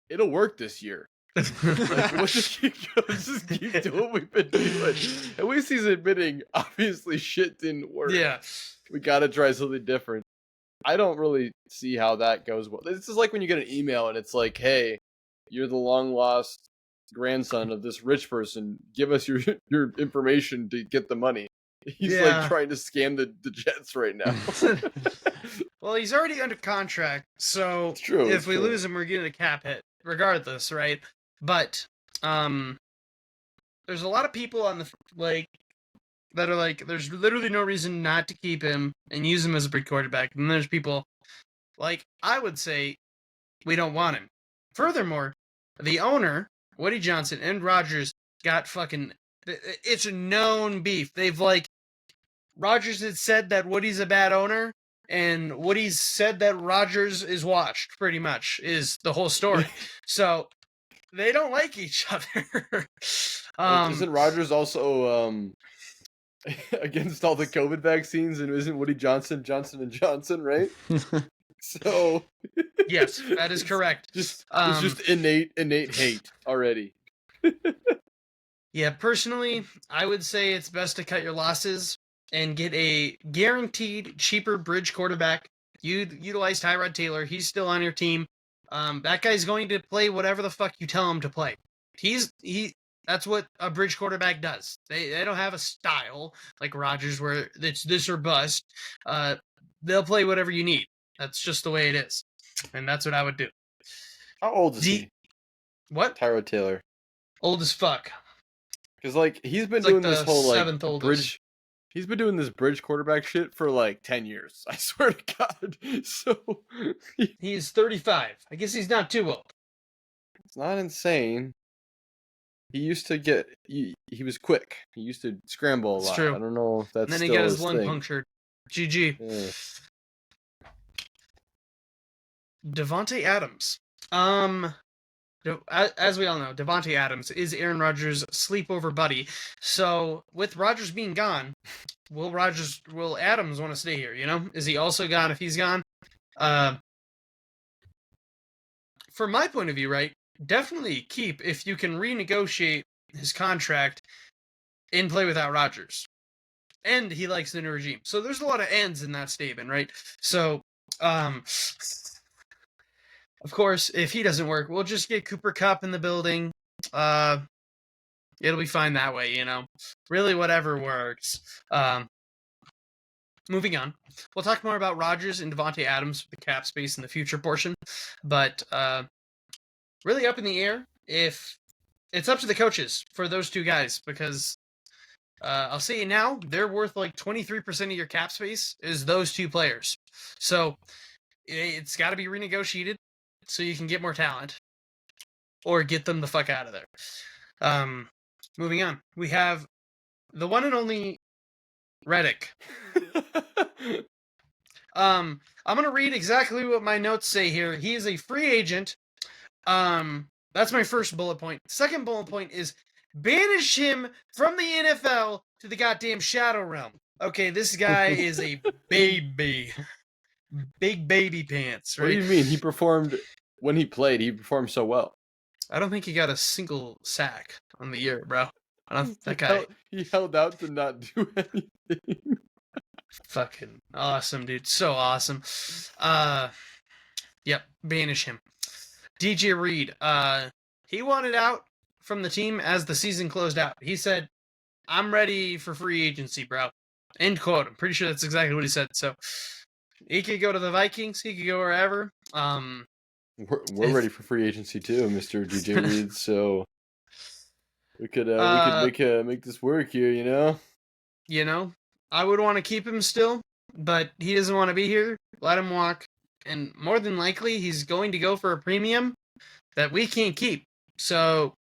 it'll work this year. Like, let's just keep doing what we've been doing. At least he's admitting, obviously, shit didn't work. Yeah. We gotta try something different. I don't really see how that goes well. This is like when you get an email and it's like, hey, you're the long lost grandson of this rich person. Give us your information to get the money. He's like trying to scam the Jets right now. Well, he's already under contract, so true, if we lose him, we're getting a cap hit, regardless, right? But there's a lot of people on the that are like, there's literally no reason not to keep him and use him as a bridge quarterback. And there's people like, I would say, we don't want him. Furthermore, the owner, Woody Johnson, and Rodgers got fucking. It's a known beef. They've Rodgers had said that Woody's a bad owner, and Woody's said that Rodgers is washed, pretty much, is the whole story. So they don't like each other. Isn't Rodgers also against all the COVID vaccines, and isn't Woody Johnson & Johnson, right? So yes, that is correct. It's just innate hate already. Yeah, personally, I would say it's best to cut your losses and get a guaranteed cheaper bridge quarterback. You utilize Tyrod Taylor. He's still on your team. That guy's going to play whatever the fuck you tell him to play. That's what a bridge quarterback does. They don't have a style like Rodgers where it's this or bust. They'll play whatever you need. That's just the way it is. And that's what I would do. How old is he? What? Tyrod Taylor. Old as fuck. Because he's been doing this whole bridge. He's been doing this bridge quarterback shit for 10 years. I swear to God. So he's 35. I guess he's not too old. It's not insane. He used to get. He was quick. He used to scramble a lot. True. I don't know if that's. And then still he got his lung thing. punctured. GG. Yeah. Davante Adams. As we all know, Davante Adams is Aaron Rodgers' sleepover buddy. So with Rodgers being gone, will Adams want to stay here? You know, is he also gone if he's gone? From my point of view, right? Definitely keep if you can renegotiate his contract and play without Rodgers. And he likes the new regime. So there's a lot of ands in that statement, right? So, of course, if he doesn't work, we'll just get Cooper Kupp in the building. It'll be fine that way, you know. Really, whatever works. Moving on. We'll talk more about Rodgers and Davante Adams with the cap space in the future portion. But really up in the air if it's up to the coaches for those two guys, because I'll say it now, they're worth 23% of your cap space is those two players. So it's got to be renegotiated so you can get more talent or get them the fuck out of there. Moving on, we have the one and only Reddick. I'm gonna read exactly what my notes say here. He is a free agent. That's my first bullet point. Second bullet point is banish him from the NFL to the goddamn Shadow Realm. Okay, this guy is a baby. Big baby pants, right? What do you mean? He performed when he played. He performed so well. I don't think he got a single sack on the year, bro. That guy. He held out to not do anything. Fucking awesome, dude. So awesome. Yep, banish him. DJ Reed, he wanted out from the team as the season closed out. He said, I'm ready for free agency, bro. End quote. I'm pretty sure that's exactly what he said. So he could go to the Vikings. He could go wherever. We're ready for free agency too, Mr. DJ Reed. So we could make this work here, you know? You know, I would want to keep him still, but he doesn't want to be here. Let him walk. And more than likely, he's going to go for a premium that we can't keep. So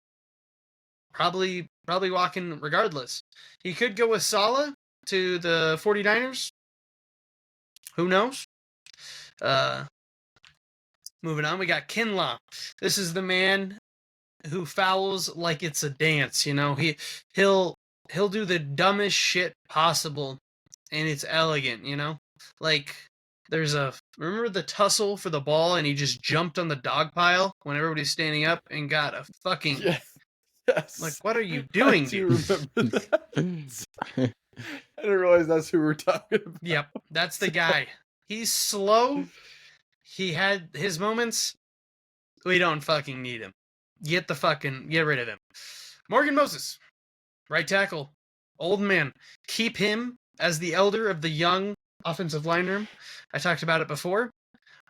probably walking regardless. He could go with Saleh to the 49ers. Who knows? Moving on, we got Kinlaw. This is the man who fouls like it's a dance, you know. He'll do the dumbest shit possible, and it's elegant, you know. Like remember the tussle for the ball, and he just jumped on the dog pile when everybody's standing up and got a fucking yes. Like, what are you doing, dude? Remember that. I didn't realize that's who we're talking about. Yep, that's the guy. He's slow. He had his moments. We don't fucking need him. Get rid of him. Morgan Moses, right tackle, old man. Keep him as the elder of the young offensive line room. I talked about it before.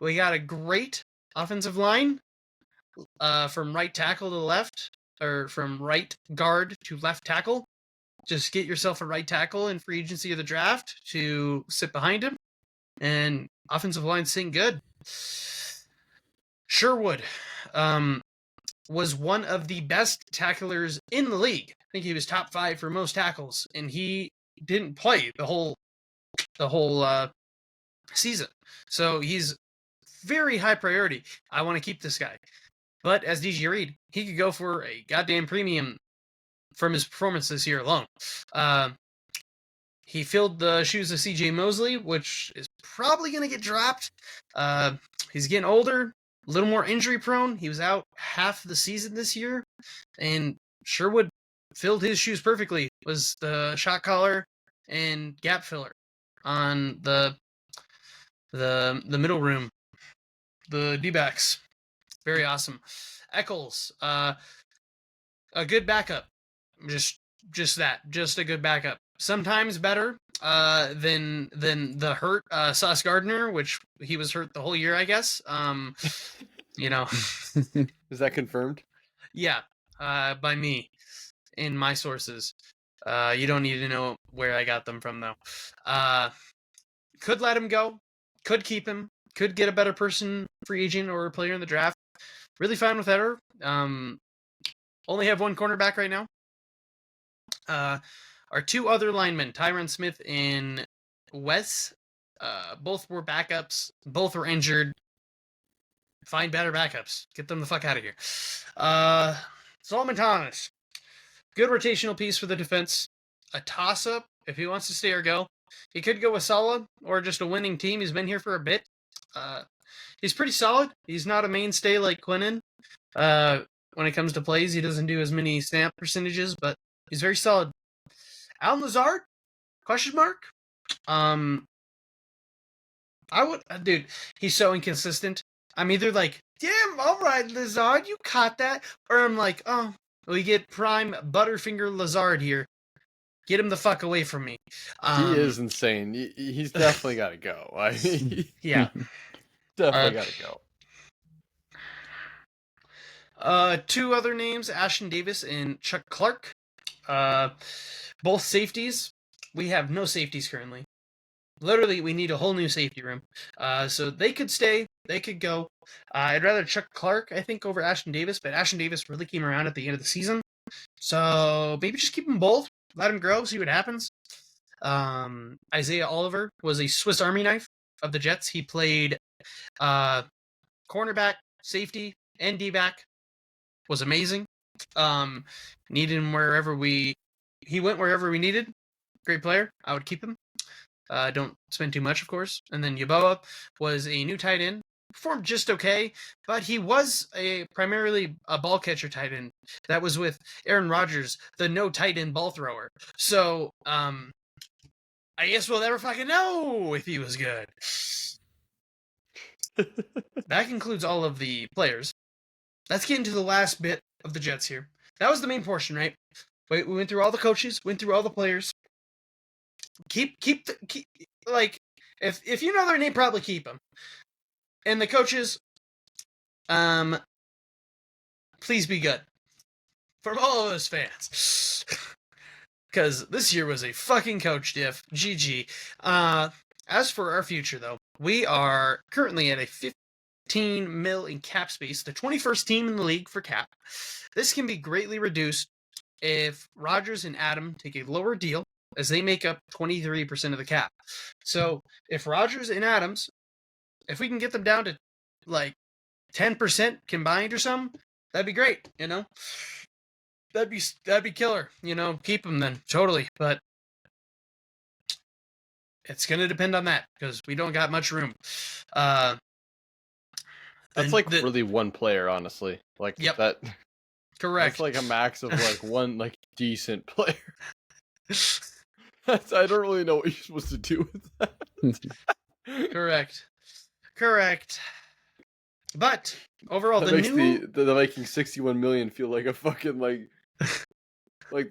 We got a great offensive line from right tackle to left, or from right guard to left tackle. Just get yourself a right tackle in free agency of the draft to sit behind him, and offensive line sing good. Sherwood was one of the best tacklers in the league. I think he was top 5 for most tackles, and he didn't play the whole season. So he's very high priority. I want to keep this guy. But as DJ Reed, he could go for a goddamn premium from his performance this year alone. He filled the shoes of CJ Mosley, which is probably going to get dropped. He's getting older, a little more injury prone. He was out half the season this year, and Sherwood filled his shoes perfectly. Was the shot caller and gap filler on the middle room, the D-backs. Very awesome. Eccles, a good backup. Just a good backup. Sometimes better than the hurt Sauce Gardner, which he was hurt the whole year, I guess. You know. Is that confirmed? Yeah, by me in my sources. You don't need to know where I got them from, though. Could let him go. Could keep him. Could get a better person, free agent, or player in the draft. Really fine with Eder. Only have one cornerback right now. Our 2 other linemen, Tyron Smith and Wes, both were backups. Both were injured. Find better backups. Get them the fuck out of here. Solomon Thomas, good rotational piece for the defense. A toss-up if he wants to stay or go. He could go with solid or just a winning team. He's been here for a bit. He's pretty solid. He's not a mainstay like Quinnen. When it comes to plays, he doesn't do as many snap percentages, but he's very solid. Alan Lazard? Question mark? Dude, he's so inconsistent. I'm either like, damn, all right, Lazard, you caught that. Or I'm like, oh, we get prime Butterfinger Lazard here. Get him the fuck away from me. He is insane. He's definitely got to go. Yeah. Definitely got to go. 2 other names, Ashton Davis and Chuck Clark. Both safeties. We have no safeties currently. Literally, we need a whole new safety room. So they could stay, they could go. I'd rather Chuck Clark, I think, over Ashton Davis, but Ashton Davis really came around at the end of the season. So maybe just keep them both, let them grow, see what happens. Isaiah Oliver was a Swiss Army knife of the Jets. He played cornerback, safety, and D-back. Was amazing. Needed him he went wherever we needed. Great player. I would keep him. Don't spend too much, of course. And then Yeboah was a new tight end. Performed just okay, but he was primarily a ball catcher tight end. That was with Aaron Rodgers, the no tight end ball thrower. So, I guess we'll never fucking know if he was good. That concludes all of the players. Let's get into the last bit of the Jets here. That was the main portion, right? We went through all the coaches, went through all the players. Keep like if you know their name, probably keep them. And the coaches, please be good from all of us fans, because this year was a fucking coach diff. GG. As for our future, though, we are currently at a 15 mil in cap space, the 21st team in the league for cap. This can be greatly reduced if Rodgers and Adam take a lower deal, as they make up 23% of the cap. So if Rodgers and Adams, if we can get them down to like 10% combined or something, that'd be great, you know? That'd be killer, you know? Keep them then, totally. But it's going to depend on that, because we don't got much room. That's really one player, honestly. Like, yep. That. Correct. That's like a max of like one like decent player. I don't really know what you're supposed to do with that. Correct. But overall, that makes the Vikings 61 million feel like a fucking like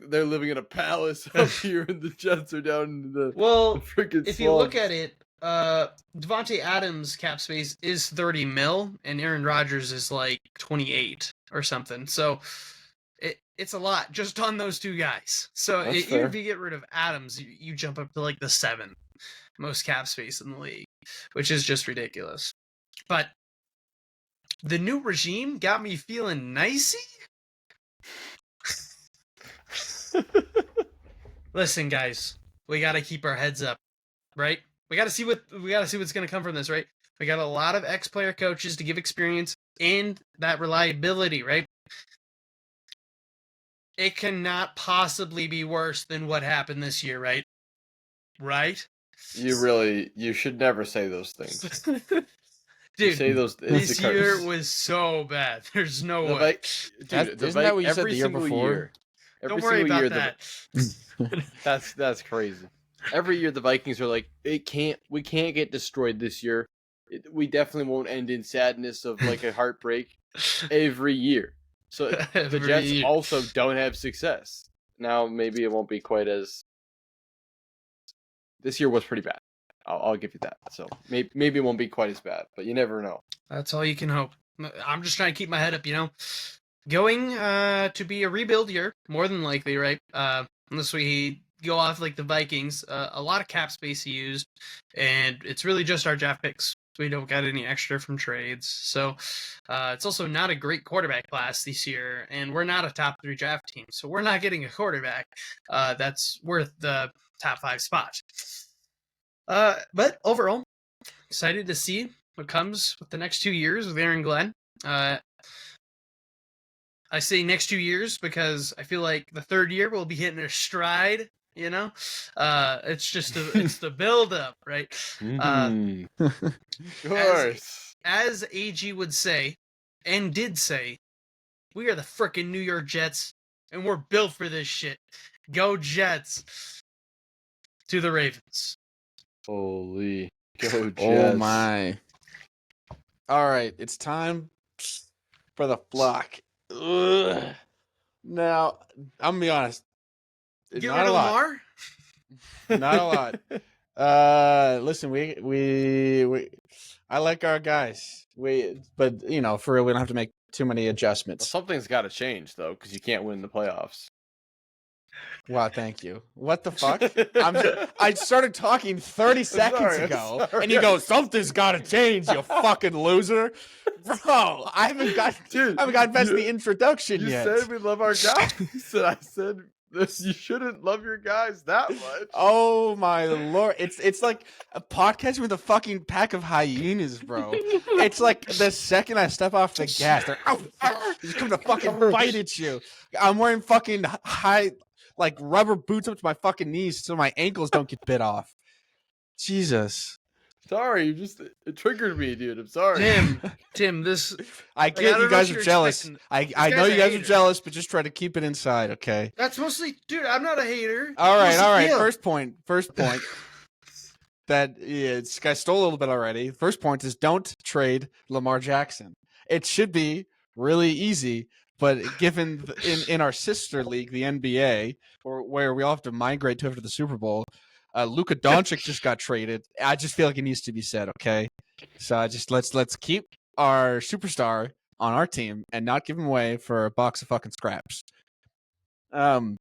they're living in a palace up here, and the Jets are down in the freaking. If you look at it, Devontae Adams' cap space is 30 mil, and Aaron Rodgers is like 28 or something. So it's a lot just on those two guys. So even if you get rid of Adams, you jump up to like the 7th most cap space in the league, which is just ridiculous. But the new regime got me feeling nicey. Listen, guys, we got to keep our heads up, right? We got to see what's going to come from this, right? We got a lot of ex-player coaches to give experience and that reliability, right? It cannot possibly be worse than what happened this year, right? Right? You should never say those things. Dude, say those, this year was so bad. There's no way. Isn't that what you said the year before? Don't worry about that. That's crazy. Every year the Vikings are like, we can't get destroyed this year. We definitely won't end in sadness of like a heartbreak. Every year. So the Jets also don't have success. Now maybe it won't be quite as. This year was pretty bad. I'll give you that. So maybe it won't be quite as bad, but you never know. That's all you can hope. I'm just trying to keep my head up, you know. Going to be a rebuild year, more than likely, right? Unless we go off like the Vikings, a lot of cap space used, and it's really just our draft picks. We don't got any extra from trades. So it's also not a great quarterback class this year, and we're not a top 3 draft team. So we're not getting a quarterback that's worth the top 5 spot. But overall, excited to see what comes with the next 2 years with Aaron Glenn. I say next 2 years because I feel like the 3rd year we'll be hitting a stride. You know, it's just it's the build up, right? Of course. As AG would say, and did say, we are the frickin' New York Jets, and we're built for this shit. Go Jets! To the Ravens. Holy, go Jets! Oh my! All right, it's time for the flock. Ugh. Now, I'm gonna be honest. Get rid of Lamar? Not a lot. Listen, we I like our guys. But you know, for real, we don't have to make too many adjustments. Well, something's got to change though, because you can't win the playoffs. Wow, thank you. What the fuck? I started talking 30 seconds ago, and you go, something's got to change, you fucking loser. Bro, I haven't gotten past the introduction You yet. said we love our guys, and I said this. You shouldn't love your guys that much. Oh my lord. It's like a podcast with a fucking pack of hyenas, bro. It's like the second I step off the gas, they're just coming to fucking bite at you. I'm wearing fucking high like rubber boots up to my fucking knees so my ankles don't get bit off. Jesus. Sorry, it triggered me, dude. I'm sorry. Tim, this I get don't you know guys what are you're jealous. expecting. I know guy's you a guys are hater. jealous, but just try to keep it inside, okay? That's mostly, dude. I'm not a hater. All What's the right. deal? First point. That this guy stole a little bit already. First point is don't trade Lamar Jackson. It should be really easy, but given in our sister league, the NBA, where we all have to migrate to after the Super Bowl, Luka Doncic just got traded. I just feel like it needs to be said, okay? So let's keep our superstar on our team and not give him away for a box of fucking scraps. I'm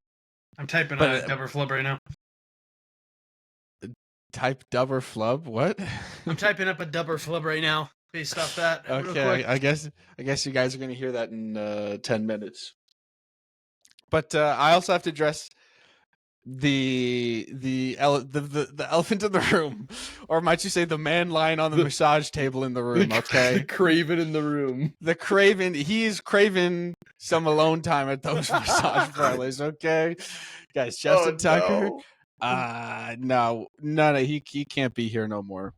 typing but, on a cover flub right now. Type dub or flub? What? I'm typing up a dub or flub right now based off that. Real Okay, quick. I guess you guys are gonna hear that in 10 minutes. But I also have to address the elephant in the room, or might you say the man lying on the massage table in the room? Okay, The craven in the room. the craven. He's craving some alone time at those massage parlors. Okay, guys, Justin Tucker. No. No, he can't be here no more.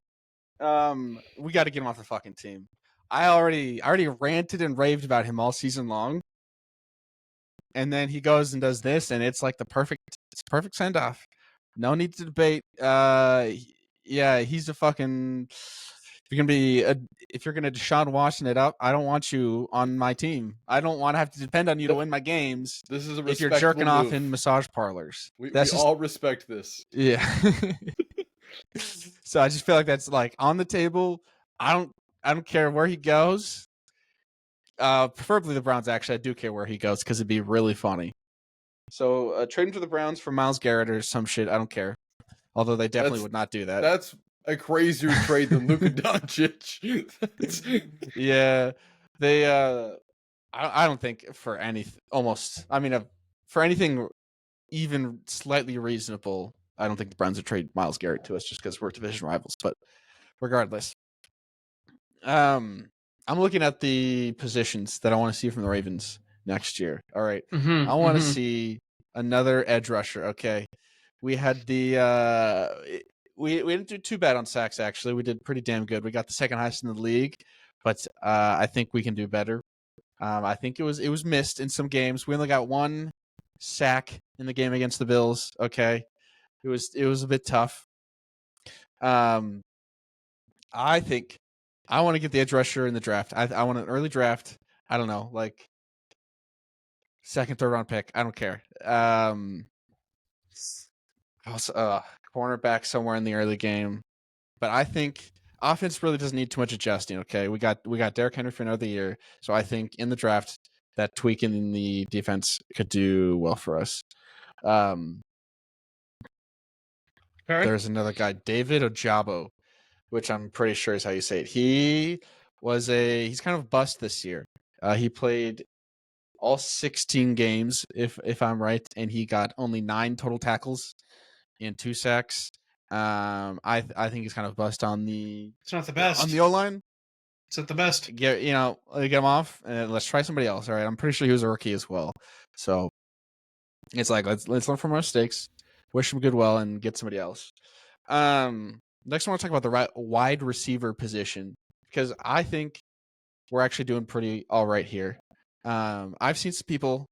We got to get him off the fucking team. I already ranted and raved about him all season long, and then he goes and does this, and it's like the perfect send off. No need to debate. Yeah, he's a fucking. If you're gonna Deshaun Watson it up, I don't want you on my team. I don't want to have to depend on you to win my games. This is a If you're respectable jerking off move. in massage parlors, We that's just all respect this. yeah. So I just feel like that's like on the table. I don't care where he goes. Preferably the Browns. Actually, I do care where he goes because it'd be really funny. So trade him to the Browns for Myles Garrett or some shit. I don't care. Although they definitely would not do that. That's a crazier trade than Luka Doncic. Yeah, they. I don't think for anything. For anything even slightly reasonable, I don't think the Browns would trade Myles Garrett to us just because we're division rivals. But regardless, I'm looking at the positions that I want to see from the Ravens next year. All right, I want to see another edge rusher. Okay, we had the we didn't do too bad on sacks. Actually, we did pretty damn good. We got the second highest in the league, but I think we can do better. I think it was missed in some games. We only got one sack in the game against the Bills. Okay, it was a bit tough. I think I want to get the edge rusher in the draft. I want an early draft. I don't know, like second, third round pick. I don't care. Also, cornerback somewhere in the early game. But I think offense really doesn't need too much adjusting. Okay, we got Derrick Henry for another year, so I think in the draft that tweaking in the defense could do well for us. There's another guy, David Ojabo, which I'm pretty sure is how you say it. He's kind of bust this year. He played all 16 games, if I'm right, and he got only 9 total tackles and 2 sacks. I think he's kind of bust on the. It's not the best on the O line. It's not the best. Get him off, and let's try somebody else. All right, I'm pretty sure he was a rookie as well. So it's like let's learn from our mistakes, wish him good well, and get somebody else. Next, I want to talk about the wide receiver position because I think we're actually doing pretty all right here. I've seen some people,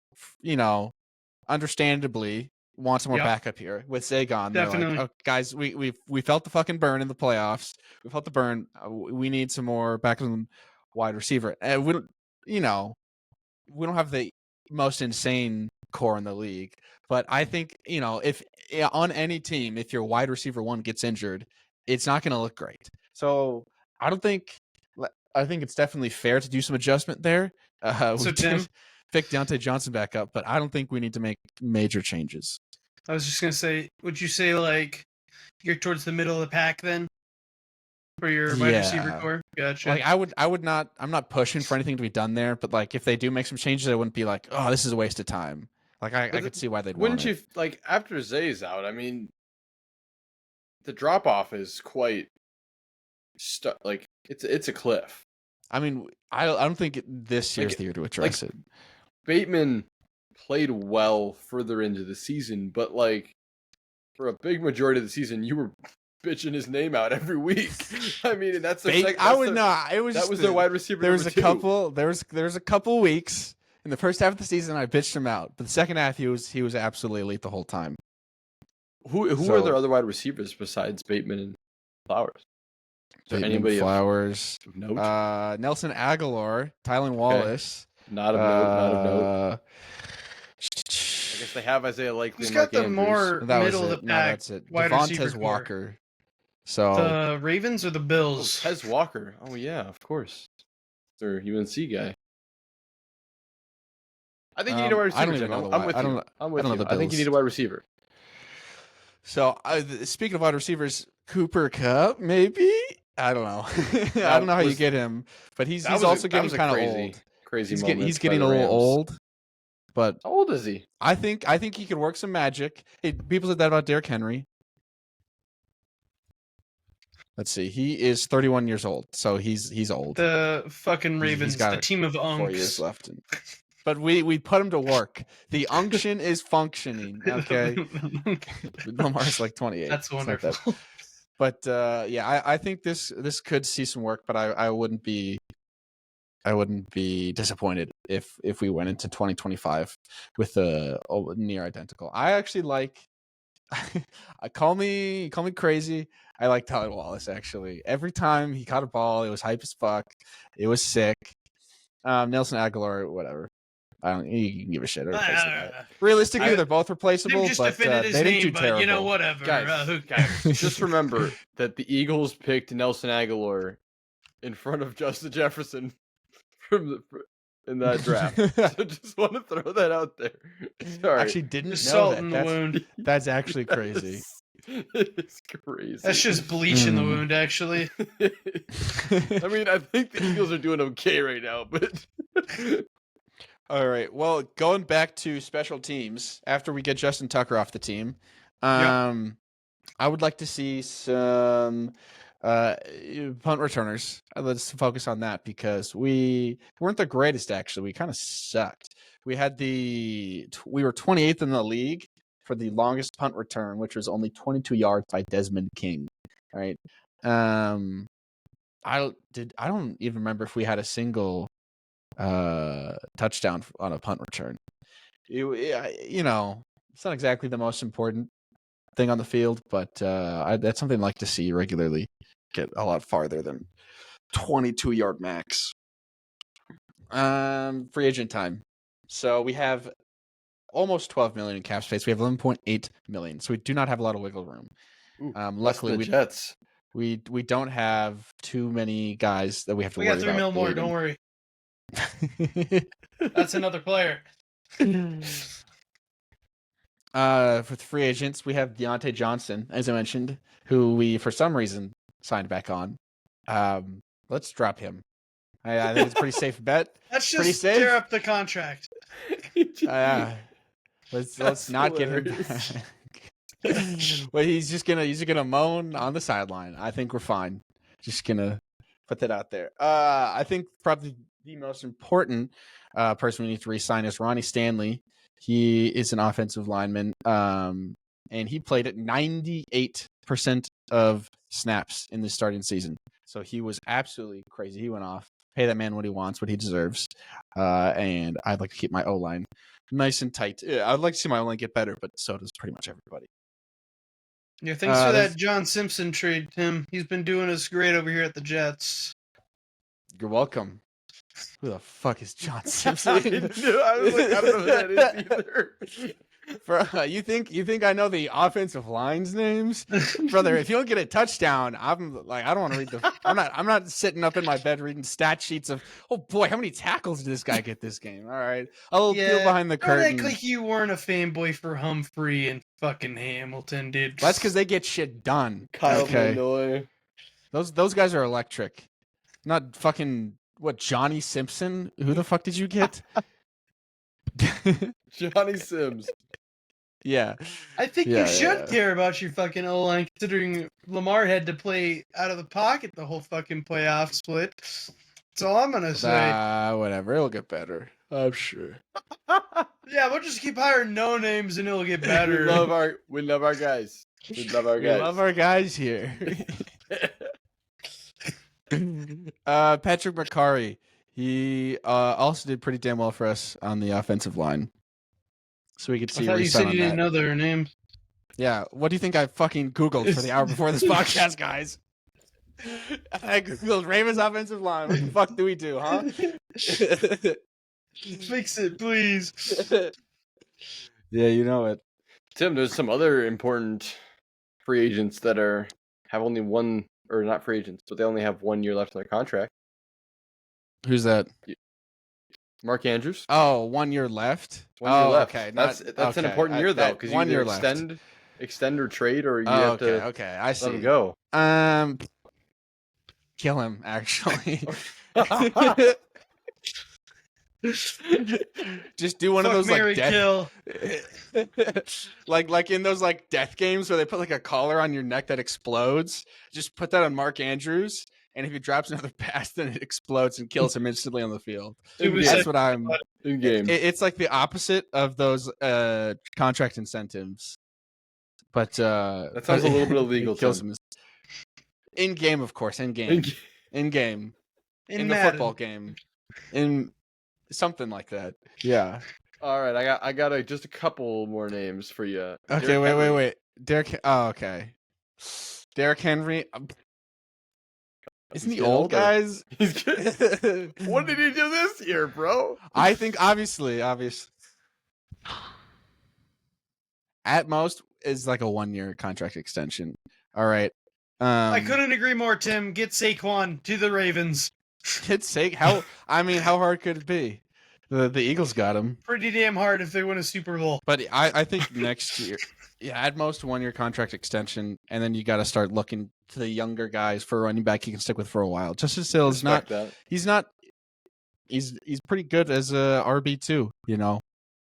understandably want some more backup here with Zagon. Definitely. They're like, oh, guys, we felt the fucking burn in the playoffs. We felt the burn. We need some more backup wide receiver. And we don't have the most insane core in the league, but I think if on any team, if your wide receiver one gets injured, it's not going to look great. So I think it's definitely fair to do some adjustment there. So Tim, pick Deontay Johnson back up, but I don't think we need to make major changes. I was just gonna say, would you say like you're towards the middle of the pack then for your wide receiver core? Gotcha. Like I would not. I'm not pushing for anything to be done there, but like if they do make some changes, I wouldn't be like, oh, this is a waste of time. Like I could see why they'd Wouldn't want you it. like after Zay's out? I mean, the drop off is quite like it's a cliff. I mean, I don't think this year's Like, the year to address it. Bateman played well further into the season, but like for a big majority of the season, you were bitching his name out every week. I mean, and that's their second. I would not. It was that was their wide receiver. There was a two. couple. There was a couple weeks in the first half of the season I bitched him out, but the second half he was absolutely elite the whole time. Who are their other wide receivers besides Bateman and Flowers? Is there anybody Flowers? of note? Nelson Aguilar, Tylen Wallace. Not of note. Not of note. I guess they have Isaiah Likely. Who's and Mark got the Andrews. more middle of the No, pack that's it. wide receiver Devontae core? Walker. So The Ravens or the Oh, Bills? Tez Walker. Oh yeah, of course. Their UNC guy. I think you need a wide receiver. I don't even know I'm with you. I'm with you. I think you need a wide receiver. So speaking of wide receivers, Cooper Kupp, maybe? I don't know. I don't know how you get him, but he's also getting kind of old. Crazy. He's getting a little old. But how old is he? I think he could work some magic. Hey, people said that about Derrick Henry. Let's see. He is 31 years old, so he's old. The fucking Ravens, the team of 4 years unks. left. But we put him to work. The unction is functioning. Okay. Lamar's like 28. That's wonderful. But yeah, I think this could see some work, but I wouldn't be disappointed if we went into 2025 with a near identical. I actually like. Call me crazy. I like Tylen Wallace actually. Every time he caught a ball, it was hype as fuck. It was sick. Nelson Aguilar, whatever. I don't. You can give a shit. Realistically, they're both replaceable, but they didn't do terrible. You know, whatever. Guys, just remember that the Eagles picked Nelson Aguilar in front of Justin Jefferson in that draft. So just want to throw that out there. Sorry. Actually, didn't know salt that. in the wound. That's actually crazy. It's crazy. That's just bleach in the wound, actually. I mean, I think the Eagles are doing okay right now, but. All right. Well, going back to special teams, after we get Justin Tucker off the team, I would like to see some punt returners. Let's focus on that because we weren't the greatest, actually. We kind of sucked. We were 28th in the league for the longest punt return, which was only 22 yards by Desmond King. All right. I don't even remember if we had a single touchdown on a punt return. You know, it's not exactly the most important thing on the field, but that's something I'd like to see regularly get a lot farther than 22-yard max. Free agent time. So we have almost 12 million in cap space. We have 11.8 million, so we do not have a lot of wiggle room. Luckily, the Jets. We don't have too many guys that we have to worry about. We got 3 mil more. Don't worry. That's another player. For the free agents, we have Deontay Johnson, as I mentioned, who we for some reason signed back on. Let's drop him. I think it's a pretty safe bet. Let's just tear up the contract. Let's not get him back. Well, he's gonna moan on the sideline. I think we're fine. Just gonna put that out there. I think probably the most important person we need to re-sign is Ronnie Stanley. He is an offensive lineman, and he played at 98% of snaps in the starting season. So he was absolutely crazy. He went off. Pay that man what he wants, what he deserves. And I'd like to keep my O-line nice and tight. Yeah, I'd like to see my O-line get better, but so does pretty much everybody. Yeah, thanks for that John Simpson trade, Tim. He's been doing us great over here at the Jets. You're welcome. Who the fuck is John Simpson? I was like, I don't know who that is either. You think I know the offensive lines names, brother? If you don't get a touchdown, I'm like, I don't want to read the. I'm not sitting up in my bed reading stat sheets of. Oh boy, how many tackles did this guy get this game? All right, I'll peel behind the Don't curtain. act like you weren't a fanboy for Humphrey and fucking Hamilton, dude. That's because they get shit done. Kyle Okay, Van Noy. those guys are electric. Not fucking what Johnny Simpson. Who the fuck did you get? Johnny Sims. Yeah, I think you should care about your fucking O-line, considering Lamar had to play out of the pocket the whole fucking playoff split. That's all I'm gonna say. Whatever, it'll get better. I'm sure. Yeah, we'll just keep hiring no names and it'll get We better. love our guys. We love our We guys. love our guys here. Patrick McCarry. He also did pretty damn well for us on the offensive line. So we could I see thought you said you didn't that. know their names. Yeah. What do you think I fucking Googled for the hour before this podcast, guys? I Googled Ravens offensive line. What the fuck do we do, huh? Fix it, please. Yeah, you know it. Tim, there's some other important free agents that have only one, or not free agents, but they only have 1 year left on their contract. Who's that? Mark Andrews. Oh, 1 year left. 1 year left. Okay. That's an important year though, because you 1 either year extend or trade, or you left. have to Okay. I see. let him go. Kill him. Actually. Just do one of those Marry, like kill. like in those like death games where they put like a collar on your neck that explodes. Just put that on Mark Andrews, and if he drops another pass, then it explodes and kills him instantly on the field. That's what I'm. In game. It's like the opposite of those contract incentives, but That sounds a little bit illegal. Kills him in game, of course. In game. In the Madden. football game. In something like that. Yeah. All right, I got just a couple more names for you. Okay, wait. Derrick. Oh, okay. Derrick Henry. Isn't he old, guys? What did he do this year, bro? I think obviously. At most is like a 1 year contract extension. All right. I couldn't agree more, Tim. Get Saquon to the Ravens. It's sake. How hard could it be? The Eagles got him. Pretty damn hard if they win a Super Bowl. But I think next year, yeah, at most 1 year contract extension, and then you got to start looking to the younger guys for a running back you can stick with for a while. Justice Hill is not. He's pretty good as a RB2. You know,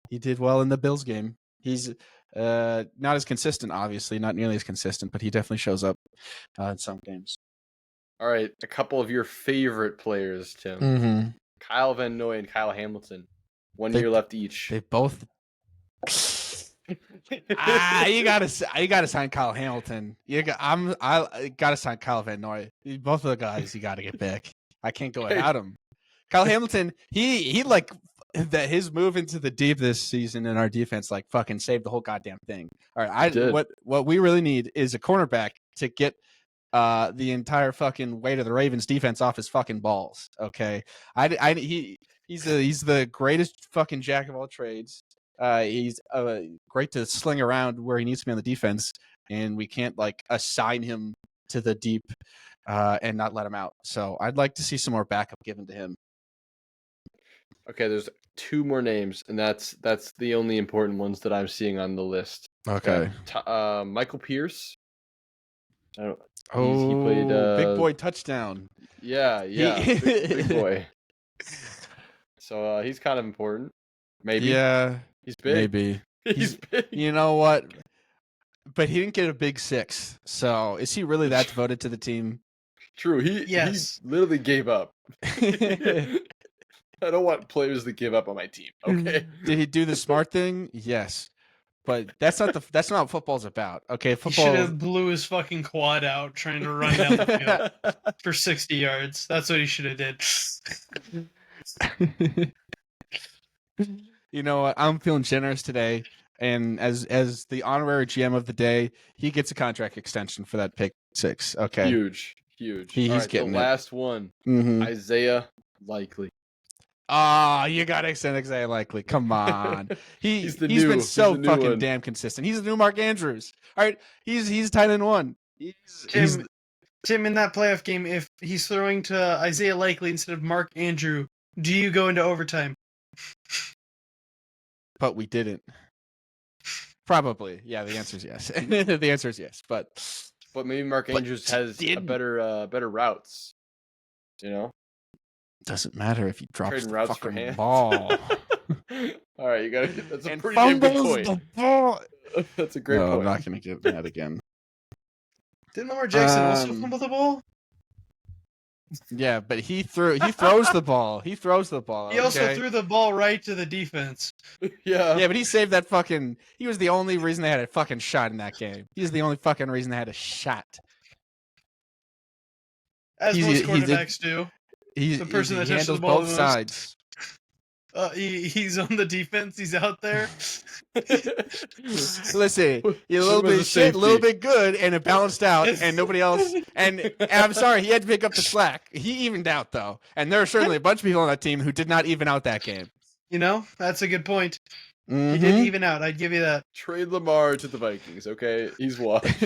he did well in the Bills game. He's not as consistent, obviously, not nearly as consistent, but he definitely shows up in some games. All right, a couple of your favorite players, Tim. Mm-hmm. Kyle Van Noy and Kyle Hamilton. 1 year left each. They both. You gotta sign Kyle Hamilton. I gotta sign Kyle Van Noy. Both of the guys you gotta get back. I can't go without him. Kyle Hamilton, he like that his move into the deep this season in our defense like fucking saved the whole goddamn thing. All right, what we really need is a cornerback to get the entire fucking weight of the Ravens defense off his fucking balls. Okay, he's the greatest fucking jack of all trades. He's great to sling around where he needs to be on the defense, and we can't like assign him to the deep and not let him out. So I'd like to see some more backup given to him. Okay, there's 2 more names, and that's the only important ones that I'm seeing on the list. Okay. Michael Pierce. I don't. He played big boy touchdown. Yeah, big boy. So he's kind of important. Maybe. Yeah. He's big. Maybe. He's big. You know what? But he didn't get a big 6. So is he really that devoted to the team? True. He literally gave up. I don't want players that give up on my team. Okay. Did he do the smart thing? Yes. But that's not what football's about. Okay, football. He should have blew his fucking quad out trying to run down the field for 60 yards. That's what he should have did. You know what? I'm feeling generous today, and as the honorary GM of the day, he gets a contract extension for that pick 6. Okay, huge. He's All right, getting the last one. Mm-hmm. Isaiah Likely. Ah, you got to extend Isaiah Likely. Come on. He's been so new fucking one. damn consistent. He's the new Mark Andrews. All right, he's tight end one. Tim, in that playoff game, if he's throwing to Isaiah Likely instead of Mark Andrew, do you go into overtime? But we didn't. Probably. Yeah, the answer is yes. The answer is yes. But maybe Mark Andrews has a better routes. You know? Doesn't matter if he drops Trading the routes for fucking hands. ball. All right, you got to. That's a And pretty damn good fumbles point. the ball. That's a great No, point. I'm not going to get that again. Didn't Lamar Jackson also fumble the ball? Yeah, but he throws the ball. He throws the ball. He also okay? threw the ball right to the defense. Yeah. Yeah, but he saved that fucking. He was the only reason they had a fucking shot in that game. He's the only fucking reason they had a shot. As most quarterbacks do. He's The person that touches handles the ball both the most. sides. He's on the defense. He's out there. Listen, you're a little bit shit, a little bit good, and it balanced out, and nobody else. And I'm sorry, he had to pick up the slack. He evened out though, and there are certainly a bunch of people on that team who did not even out that game. You know, that's a good point. Mm-hmm. He did even out. I'd give you that. Trade Lamar to the Vikings, okay? He's washed.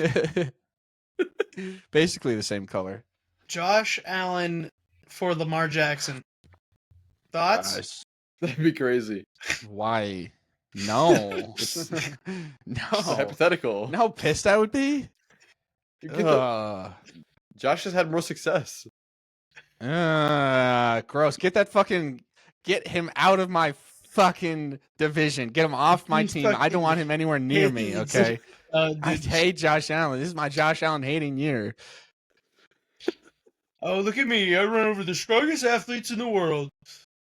Basically the same color. Josh Allen for Lamar Jackson. Thoughts? Gosh, That'd be crazy. why? No. Just No. hypothetical. Know how pissed I would be? You get the- Josh has had more success. Gross. Get him out of my fucking division. Get him off my He's team. I don't want him anywhere near me, hates- okay? I Dude, hate Josh Allen. This is my Josh Allen hating year. oh, look at me. I run over the strongest athletes in the world.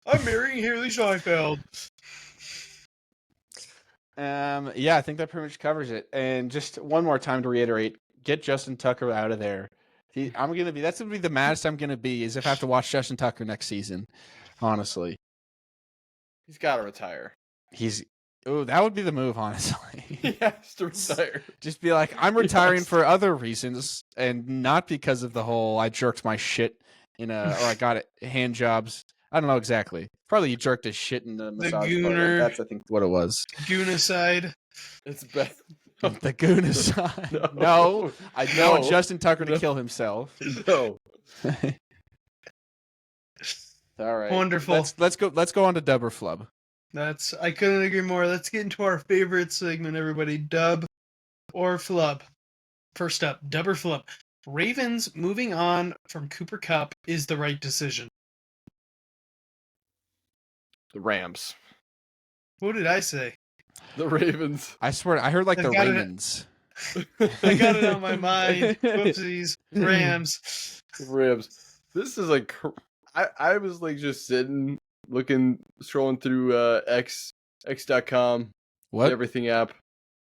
I'm marrying Haley Scheinfeld. Yeah, I think that pretty much covers it. And just one more time to reiterate, get Justin Tucker out of there. That's gonna be the maddest I'm gonna be is if I have to watch Justin Tucker next season. Honestly. He's got to retire. That would be the move, honestly. He has to retire. Just be like, I'm retiring for other reasons and not because of the whole I jerked my shit or I got it hand jobs. I don't know exactly. Probably you jerked his shit in the massage parlor. gooner. That's I think what it was. Goonicide. It's bad. The Goonicide. No, I don't want Justin Tucker to kill himself. No. All right. Wonderful. Let's go on to Dub or Flub. I couldn't agree more. Let's get into our favorite segment, everybody. Dub or Flub. First up, Dub or Flub. Ravens moving on from Cooper Kupp is the right decision. The Rams. What did I say? The Ravens. I swear, I heard like I the got it. Ravens. I got it on my mind. Whoopsies. Rams. The Rams. This is like I was like just sitting, scrolling through x.com, What? everything app.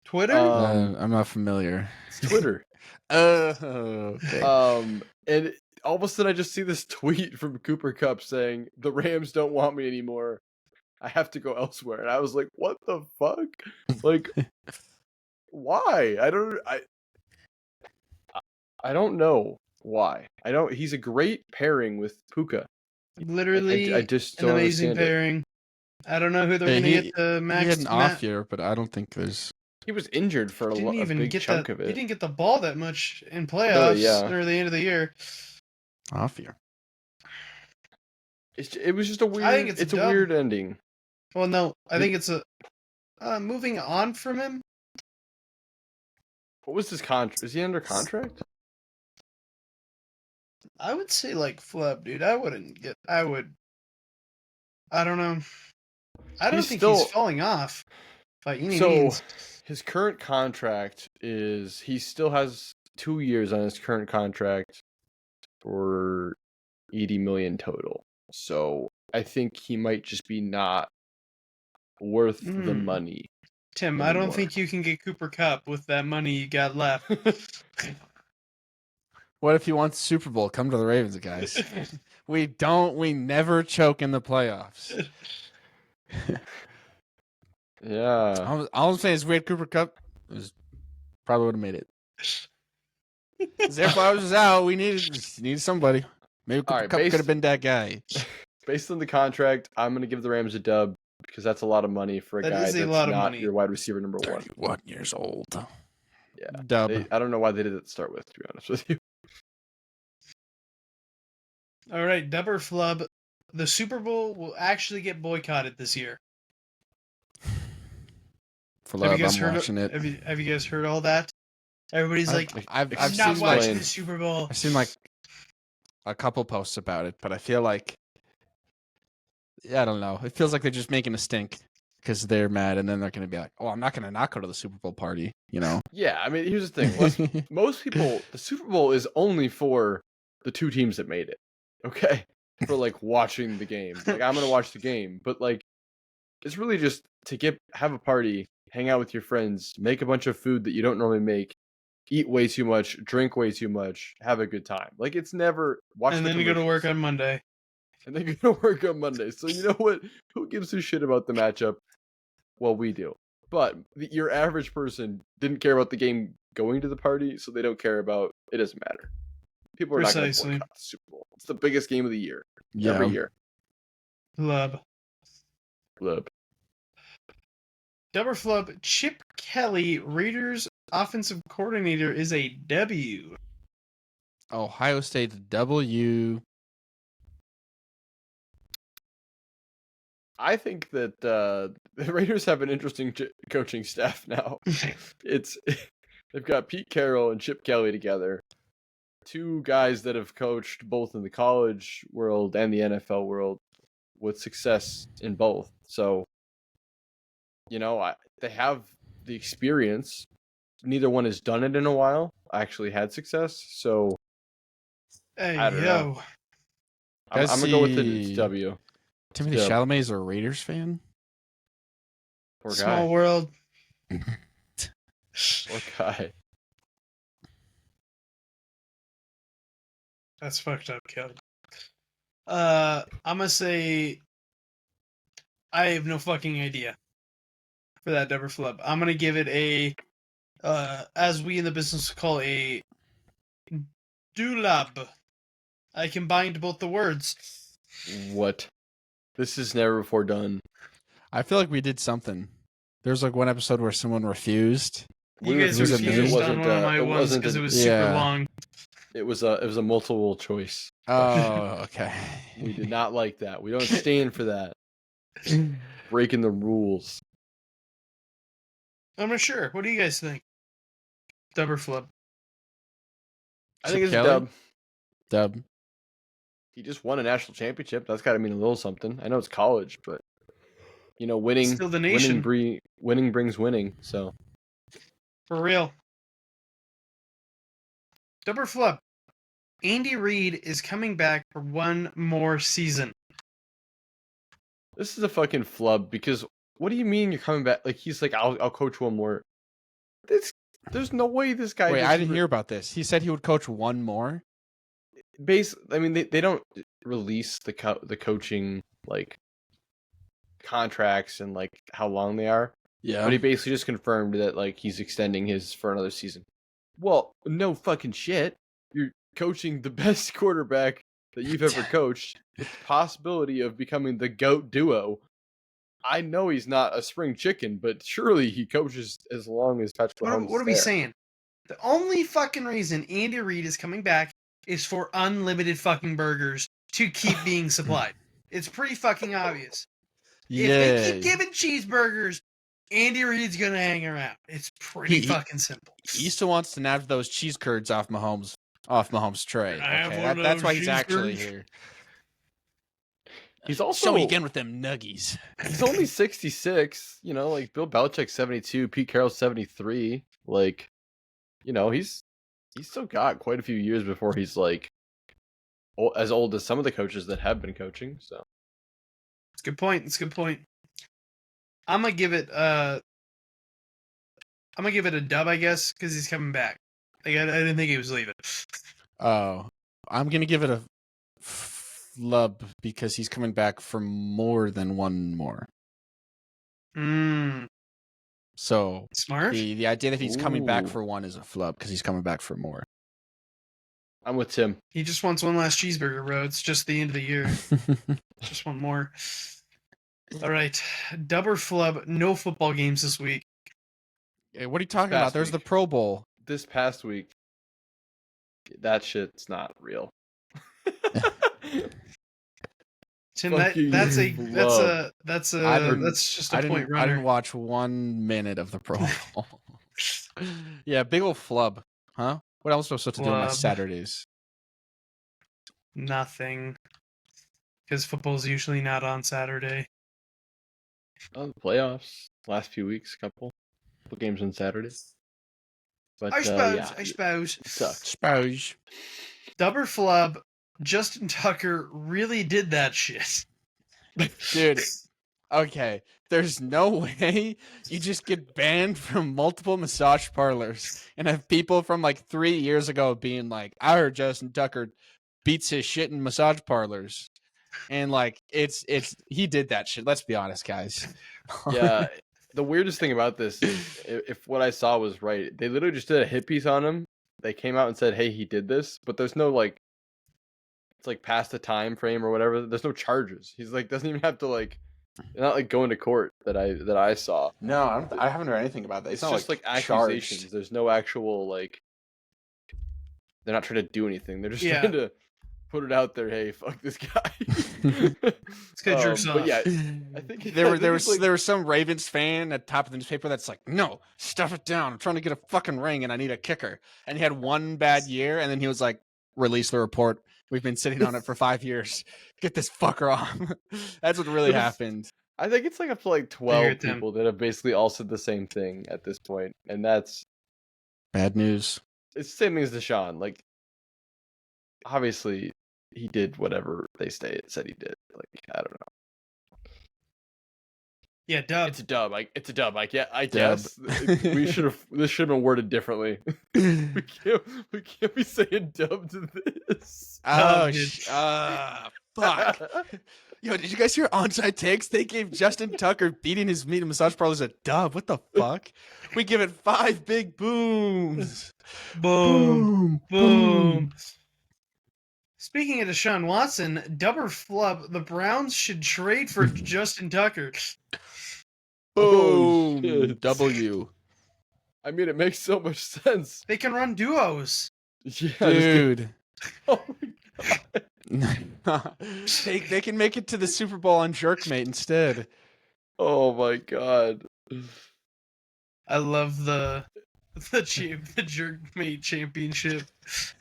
Twitter? I'm not familiar. It's Twitter. Okay. And all of a sudden I just see this tweet from Cooper Kupp saying, "The Rams don't want me anymore. I have to go elsewhere." And I was like, "What the fuck? Like, why? I don't know why. He's a great pairing with Puka. Literally I just an don't amazing understand it. pairing. I don't know who they're Hey, going to get the He max. had an off year, but I don't think there's. He was injured for a big chunk of He it. didn't get the ball that much in playoffs or the end of the year. Off year. It was just a weird. I think it's a dumb. weird ending. Well, no, I think it's moving on from him. What was his contract? Is he under contract? I would say like Flub, dude. I don't know. I don't think he's falling off by any means. His current contract is he still has 2 years on his current contract for 80 million total. So I think he might just be not worth the money. Tim, I don't think you can get Cooper Kupp with that money you got left. What if he wants Super Bowl? Come to the Ravens, guys. We never choke in the playoffs. Yeah. All I'm saying is we had Cooper Kupp, probably would have made it. Zay Flowers was out. We needed somebody. Maybe Cooper Kupp could have been that guy. based on the contract, I'm gonna give the Rams a dub because that's a lot of money for a That guy is a that's lot of not money. your wide receiver number 1. 31 years old. Yeah, Dub. I don't know why they did it to start with. To be honest with you, All right, dub or flub. The Super Bowl will actually get boycotted this year. Flub, I'm heard? watching it. Have you guys heard all that? Everybody's like, I've I'm not seen watching like the Super Bowl. I've seen like a couple posts about it, but I feel like I don't know. It feels like they're just making a stink because they're mad, and then they're going to be like, "Oh, I'm not going to not go to the Super Bowl party," you know? yeah. I mean, here's the thing. Most people, the Super Bowl is only for the 2 teams that made it. Okay, for like watching the game. Like I'm gonna watch the game, but like it's really just to have a party, hang out with your friends, make a bunch of food that you don't normally make, eat way too much, drink way too much, have a good time. Like it's never watch. And the then you go to work commercials. on Monday. And then you go to work on Monday. So you know what? Who gives a shit about the matchup? Well, we do. But your average person didn't care about the game going to the party, so they don't care about it. Doesn't matter. People are not going to Precisely. boycott the Super Bowl. It's the biggest game of the year. Yeah. Every year. Flub. Flub. Dub or flub. Chip Kelly, Raiders offensive coordinator, is a W. Ohio State W. I think that the Raiders have an interesting coaching staff now. They've got Pete Carroll and Chip Kelly together. 2 guys that have coached both in the college world and the NFL world with success in both. So, they have the experience. Neither one has done it in a while. Actually had success. So, Hey, I don't know. I'm Guys, going to go with the see- W. Timothy Dub. Chalamet is a Raiders fan. Poor Small guy. world. Poor guy. That's fucked up, Kelly. I'm gonna say I have no fucking idea for that dub or flub. I'm gonna give it a as we in the business call a dulab. I combined both the words. What? This is never before done. I feel like we did something. There's like one episode where someone refused. You guys refused because it refused on wasn't, one of my it ones wasn't because a- it was super Yeah. long. It was a multiple choice. Oh, okay. We did not like that. We don't stand for that. Breaking the rules. I'm not sure. What do you guys think? Dub or flub? I think Chip it's Kelly? a dub. Dub. He just won a national championship. That's got to mean a little something. I know it's college, but winning, Still the nation. winning brings winning. So For real. Dub or flub? Andy Reid is coming back for one more season. this is a fucking flub because what do you mean you're coming back? Like he's like, I'll coach one more. There's no way this guy. Wait, just I didn't hear about this. He said he would coach one more. I mean, they don't release the coaching like contracts and like how long they are. Yeah. But he basically just confirmed that like he's extending his for another season. Well, no fucking shit. You're coaching the best quarterback that you've ever coached with the possibility of becoming the GOAT duo. I know he's not a spring chicken, but surely he coaches as long as Patrick Mahomes. What are we saying? The only fucking reason Andy Reid is coming back is for unlimited fucking burgers to keep being supplied. It's pretty fucking obvious. If they keep giving cheeseburgers, Andy Reid's gonna hang around. It's pretty fucking simple. He still wants to nab those cheese curds off Mahomes' tray. I have Okay, one of that's those why he's cheese actually curds. here. He's also Show me again with them nuggies. He's only 66. Like Bill Belichick's 72, Pete Carroll's 73. Like, he's still got quite a few years before he's like as old as some of the coaches that have been coaching. So It's a good point. It's a good point. I'm gonna give it a dub, I guess, because he's coming back. Like I didn't think he was leaving. Oh, I'm gonna give it a flub because he's coming back for more than one more. So Smart. the idea that he's coming back Ooh. for one is a flub because he's coming back for more. I'm with Tim. He just wants one last cheeseburger, bro. It's just the end of the year. Just one more. All right. Dub or flub, no football games this week. Hey, what are you talking Past about? There's the week. Pro Bowl. This past week, that shit's not real. Tim, Fuck you, that's you flub. that's just a I point didn't runner. watch 1 minute of the Pro Bowl. Yeah, big old flub, huh? What else was I supposed to do on my Flub. Saturdays? Nothing. Because football's usually not on Saturday. Oh, the playoffs. Last few weeks, couple games on Saturdays. But I suppose. yeah, I suppose. it sucks. Spouse. Dub or flub, Justin Tucker really did that shit. Dude, okay. There's no way you just get banned from multiple massage parlors and have people from like 3 years ago being like, I heard Justin Tucker beats his shit in massage parlors. And like, it's he did that shit. Let's be honest, guys. Yeah, the weirdest thing about this is if what I saw was right, they literally just did a hit piece on him. They came out and said, "Hey, he did this," but there's no like, it's like past the time frame or whatever. There's no charges. He's like doesn't even have to like, not like going to court that I saw. No, I haven't heard anything about that. It's just like accusations. charged. There's no actual like. They're not trying to do anything. They're just Yeah. trying to put it out there. Hey, fuck this guy. This guy jerks off. But yeah, I think There was some Ravens fan at the top of the newspaper that's like, no, stuff it down. I'm trying to get a fucking ring and I need a kicker. And he had one bad year, and then he was like, release the report. We've been sitting on it for 5 years. Get this fucker off. That's what really happened. I think it's like up to like Figure 12 it out. people that have basically all said the same thing at this point, and that's Bad news. it's the same thing as Deshaun. Like, obviously, he did whatever they said he did. Like, I don't know. Yeah, dub. It's a dub. It's a dub. I Dub. guess we should have. This should have been worded differently. we can't be saying dub to this. Oh, dude. fuck. Yo, did you guys hear Onside Takes? They gave Justin Tucker beating his meat in massage parlors a dub. What the fuck? We give it 5 big booms. Boom. Boom. Speaking of Deshaun Watson, dub or flub, the Browns should trade for Justin Tucker. Oh, Boom. shit. W. I mean, it makes so much sense. They can run duos. Yeah, Dude. oh my god. they can make it to the Super Bowl on Jerkmate instead. Oh my god. I love the Jerkmate Championship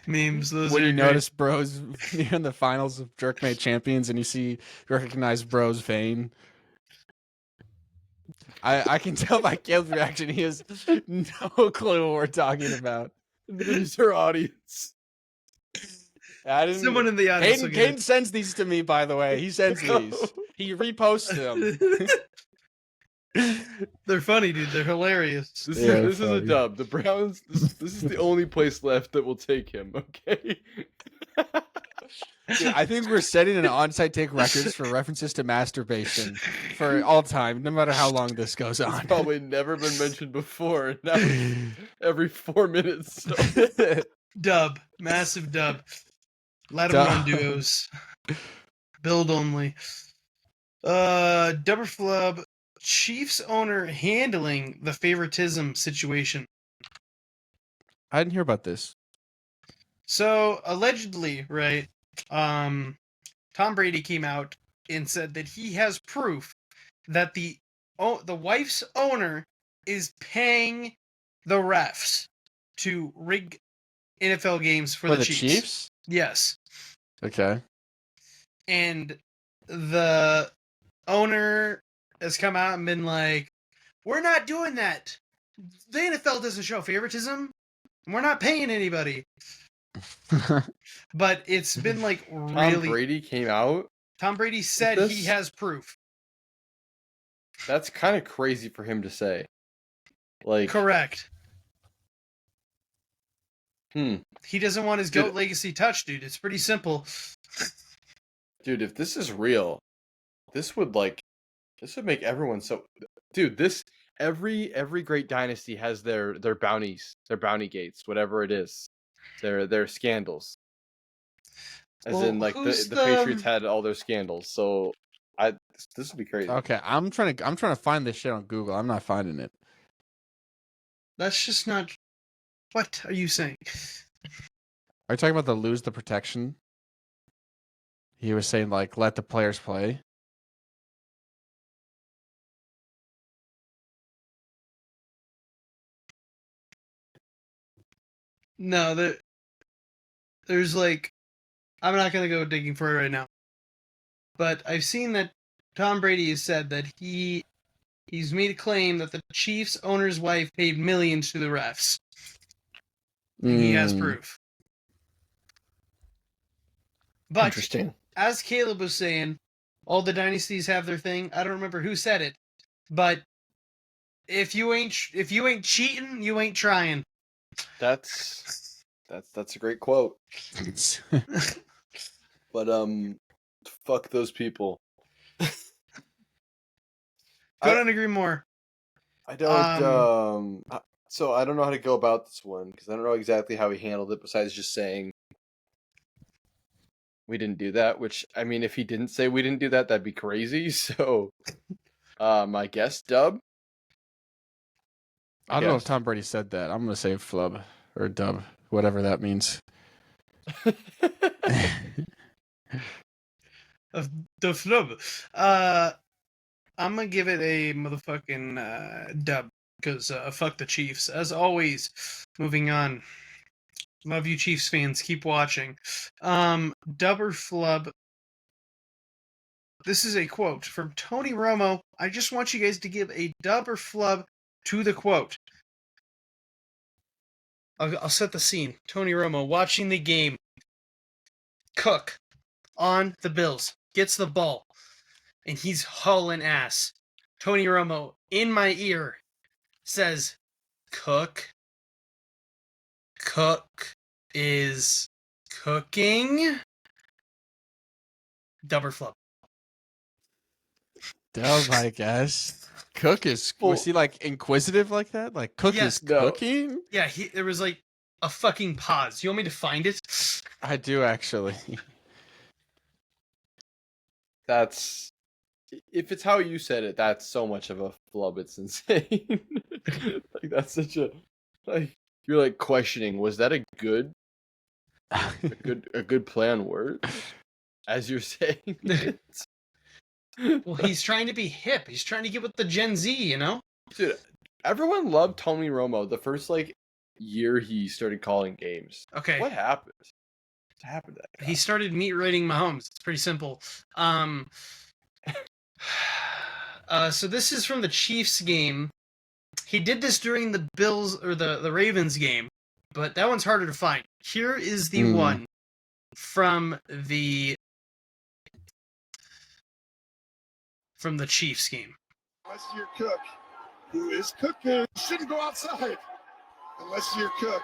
memes. Those When are you great. notice bros, you're in the finals of Jerkmate Champions and you recognize bro's vein. I can tell by Caleb's reaction, he has no clue what we're talking about. There's our audience. I didn't, Someone in the audience. will get Caden sends these to me, by the way. He sends these. He reposts them. it. They're funny, dude. They're hilarious. This Yeah, is a funny. dub. The Browns. This is the only place left that will take him. Okay. Dude, I think we're setting an onside take records for references to masturbation for all time, no matter how long this goes It's on. probably never been mentioned before. And now it's every 4 minutes. So. Dub. Massive dub. Let Dub. them run duos. Build only. Dub or flub, Chiefs owner handling the favoritism situation. I didn't hear about this. So allegedly, right? Tom Brady came out and said that he has proof that the wife's owner is paying the refs to rig NFL games for the Chiefs. Yes. Okay. And the owner has come out and been like, we're not doing that. The NFL doesn't show favoritism. We're not paying anybody. But it's been like Tom really. Brady came out. Tom Brady said he has proof. That's kind of crazy for him to say. Like, Correct. He doesn't want his GOAT legacy touched, dude. It's pretty simple. Dude, if this is real, this would make everyone so. Dude, every great dynasty has their bounties, their bounty gates, whatever it is, their scandals. As Well, in, like who's the Patriots had all their scandals. So this would be crazy. Okay, I'm trying to find this shit on Google. I'm not finding it. That's just not. What are you saying? Are you talking about the lose the protection? He was saying like let the players play. No, there's like. I'm not gonna go digging for it right now. But I've seen that Tom Brady has said that he's made a claim that the Chiefs owner's wife paid millions to the refs. And he has proof. But Interesting. as Caleb was saying, all the dynasties have their thing. I don't remember who said it, but if you ain't cheating, you ain't trying. That's a great quote. But fuck those people. Couldn't agree more. I don't so I don't know how to go about this one because I don't know exactly how he handled it besides just saying we didn't do that, which I mean if he didn't say we didn't do that, that'd be crazy. So I guess Dub. I don't know if Tom Brady said that. I'm gonna say Flub or Dub, whatever that means. The Flub. I'm gonna give it a motherfucking dub because fuck the Chiefs. As always, moving on. Love you, Chiefs fans. Keep watching. Dub or Flub. This is a quote from Tony Romo. I just want you guys to give a dub or flub to the quote. I'll set the scene. Tony Romo watching the game. Cook on the Bills gets the ball, and he's hauling ass. Tony Romo in my ear says, Cook is cooking. Dub or flub. Dub, I guess. Cook is was he like inquisitive like that? Like Cook is cooking? Yeah, there was like a fucking pause. You want me to find it? I do actually. That's if it's how you said it, that's so much of a flub. It's insane. Like that's such a like you're like questioning. Was that a good play on words? As you're saying it. Well, he's trying to be hip. He's trying to get with the Gen Z, you know? Dude, everyone loved Tony Romo the first like year he started calling games. Okay. What happened? What happened to that guy? He started meat rating Mahomes. It's pretty simple. So this is from the Chiefs game. He did this during the Bills or the Ravens game, but that one's harder to find. Here is the one from the Chiefs game. Unless you're Cook, who is cooking, shouldn't go outside. Unless you're Cook,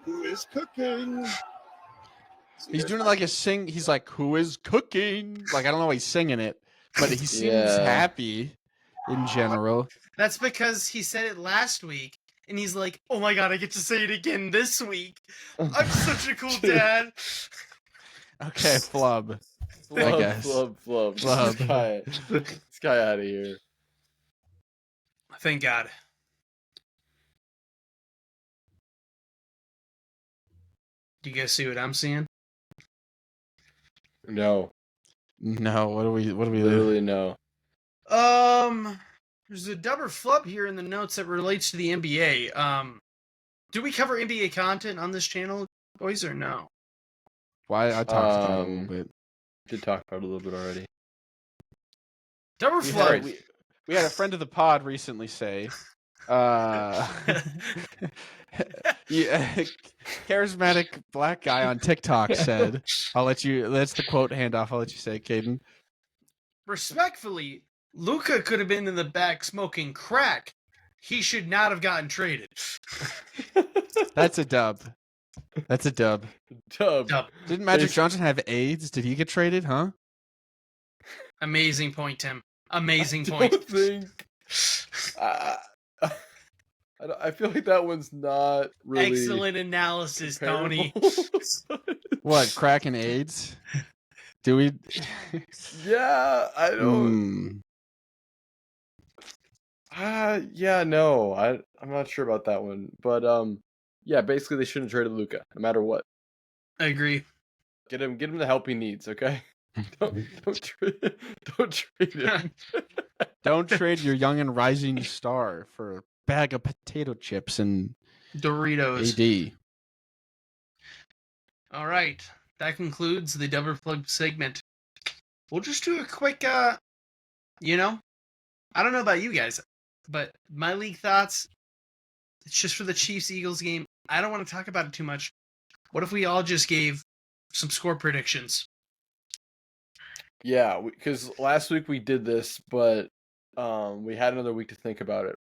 who is cooking. He's doing it like a sing. He's like, "Who is cooking?" Like I don't know why he's singing it, but he seems happy in general. That's because he said it last week, and he's like, "Oh my god, I get to say it again this week. I'm such a cool dad." Okay, flub. I guess. Flub. This guy out of here. Thank God. Do you guys see what I'm seeing? No. What do we Literally no. There's a dub or flub here in the notes that relates to the NBA. Do we cover NBA content on this channel, boys, or no? Why I talked about it a little bit. Did talk about it a little bit already. Dub or flub? We had a friend of the pod recently say, charismatic black guy on TikTok said, that's the quote handoff, I'll let you say, Caden. Respectfully, Luka could have been in the back smoking crack. He should not have gotten traded. That's a dub. Dub. Didn't Magic Johnson have AIDS? Did he get traded, huh? Amazing point, Tim. Amazing point. I feel like that one's not really excellent analysis, Tony. What, cracking AIDS? Do we? Yeah, I don't. Yeah, no, I'm not sure about that one, but yeah, basically they shouldn't trade Luca, no matter what. I agree. Get him the help he needs, okay? Don't trade, don't trade him. Don't trade your young and rising star for a bag of potato chips and Doritos. AD. All right. That concludes the Double Plug segment. We'll just do a quick, you know, I don't know about you guys, but my league thoughts, it's just for the Chiefs-Eagles game. I don't want to talk about it too much. What if we all just gave some score predictions? Yeah, because last week we did this, but we had another week to think about it.